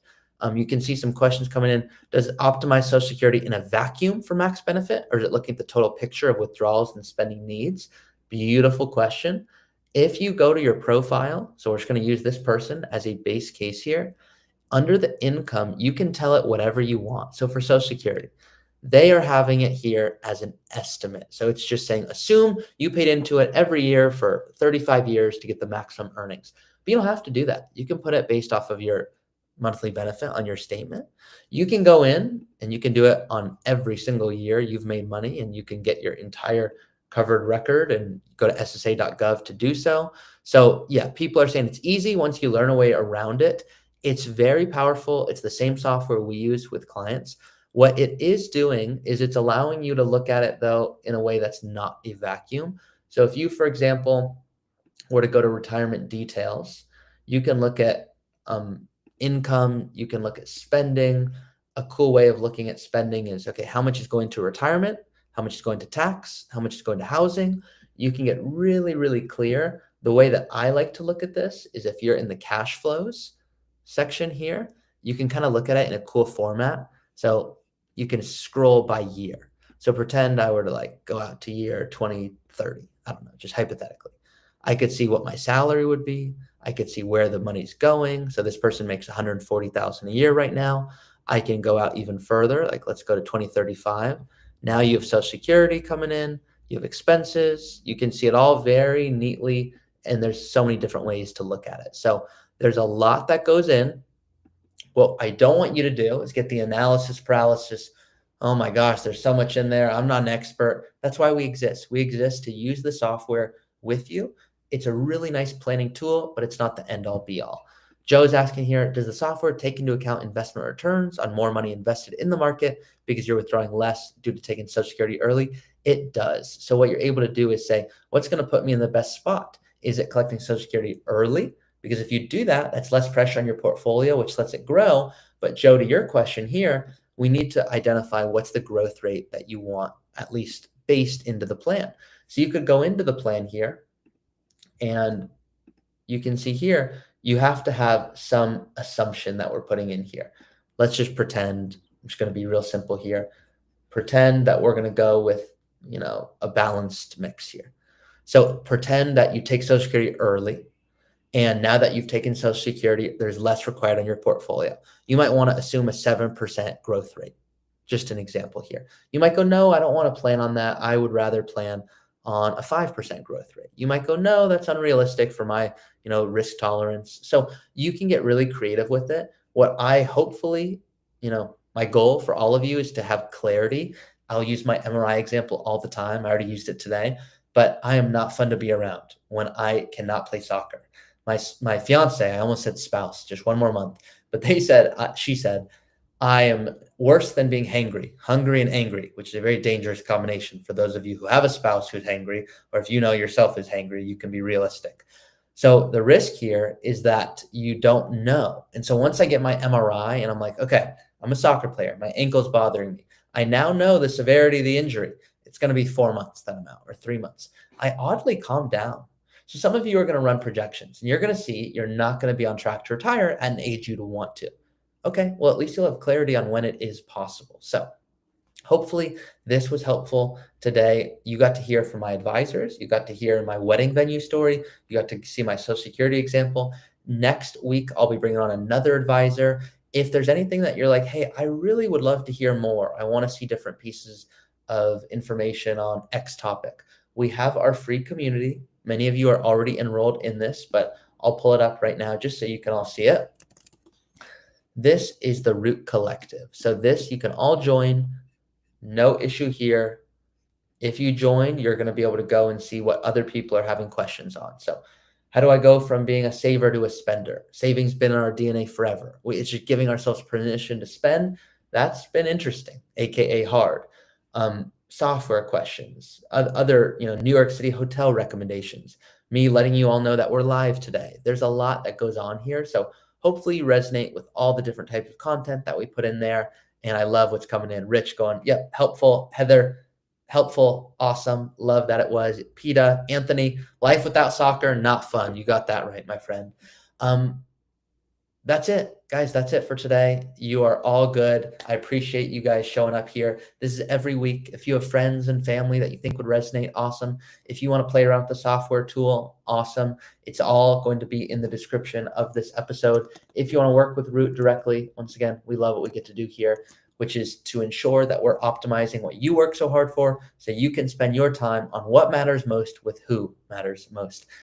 You can see some questions coming in. Does it optimize Social Security in a vacuum for max benefit, or is it looking at the total picture of withdrawals and spending needs? Beautiful question. If you go to your profile, so we're just going to use this person as a base case here, under the income, you can tell it whatever you want. So for Social Security, they are having it here as an estimate. So it's just saying, assume you paid into it every year for 35 years to get the maximum earnings. But you don't have to do that. You can put it based off of your monthly benefit on your statement. You can go in and you can do it on every single year you've made money, and you can get your entire covered record and go to ssa.gov to do so. So yeah, people are saying it's easy once you learn a way around it. It's very powerful. It's the same software we use with clients. What it is doing is it's allowing you to look at it, though, in a way that's not a vacuum. So if you, for example, were to go to retirement details, you can look at income, you can look at spending. A cool way of looking at spending is, okay, how much is going to retirement? How much is going to tax? How much is going to housing? You can get really, really clear. The way that I like to look at this is if you're in the cash flows section here, you can kind of look at it in a cool format. So you can scroll by year. So pretend I were to like go out to year 2030. I don't know, just hypothetically. I could see what my salary would be. I could see where the money's going. So this person makes 140,000 a year right now. I can go out even further. Like let's go to 2035. Now you have Social Security coming in, you have expenses. You can see it all very neatly. And there's so many different ways to look at it. So there's a lot that goes in. What I don't want you to do is get the analysis paralysis. Oh my gosh, there's so much in there. I'm not an expert. That's why we exist. We exist to use the software with you. It's a really nice planning tool, but it's not the end all be all. Joe's asking here, does the software take into account investment returns on more money invested in the market because you're withdrawing less due to taking Social Security early? It does. So what you're able to do is say, what's going to put me in the best spot? Is it collecting Social Security early? Because if you do that, that's less pressure on your portfolio, which lets it grow. But Joe, to your question here, we need to identify what's the growth rate that you want, at least based into the plan. So you could go into the plan here, and you can see here, you have to have some assumption that we're putting in here. Let's just pretend, I'm just going to be real simple here. Pretend that we're going to go with, a balanced mix here. So pretend that you take Social Security early. And now that you've taken Social Security, there's less required on your portfolio. You might want to assume a 7% growth rate. Just an example here. You might go, no, I don't want to plan on that. I would rather plan on a 5% growth rate. You might go, no, that's unrealistic for my, risk tolerance. So you can get really creative with it. What I hopefully, my goal for all of you is to have clarity. I'll use my MRI example all the time. I already used it today, but I am not fun to be around when I cannot play soccer. My fiance, I almost said spouse, just one more month, but she said, I am worse than being hungry and angry, which is a very dangerous combination for those of you who have a spouse who's hangry, or if you know yourself is hangry, you can be realistic. So the risk here is that you don't know. And so once I get my MRI and I'm like, okay, I'm a soccer player, my ankle's bothering me. I now know the severity of the injury. It's going to be 4 months that I'm out, or 3 months. I oddly calm down. So some of you are going to run projections and you're going to see you're not going to be on track to retire at an age you'd want to. Okay, well, at least you'll have clarity on when it is possible. So hopefully this was helpful today. You got to hear from my advisors. You got to hear my wedding venue story. You got to see my Social Security example. Next week, I'll be bringing on another advisor. If there's anything that you're like, hey, I really would love to hear more. I want to see different pieces of information on X topic. We have our free community. Many of you are already enrolled in this, but I'll pull it up right now just so you can all see it. This is the Root Collective. So this, you can all join. No issue here. If you join, you're going to be able to go and see what other people are having questions on. So how do I go from being a saver to a spender? Saving's been in our DNA forever. It's just giving ourselves permission to spend. That's been interesting, AKA hard. Software questions, other, New York City hotel recommendations, me letting you all know that we're live today. There's a lot that goes on here. So hopefully you resonate with all the different types of content that we put in there. And I love what's coming in. Rich going, yep, helpful. Heather, helpful. Awesome. Love that it was. PETA, Anthony, life without soccer, not fun. You got that right, my friend. That's it, guys. That's it for today. You are all good. I appreciate you guys showing up here. This is every week. If you have friends and family that you think would resonate, awesome. If you want to play around with the software tool, awesome. It's all going to be in the description of this episode. If you want to work with Root directly, once again, we love what we get to do here, which is to ensure that we're optimizing what you work so hard for so you can spend your time on what matters most with who matters most.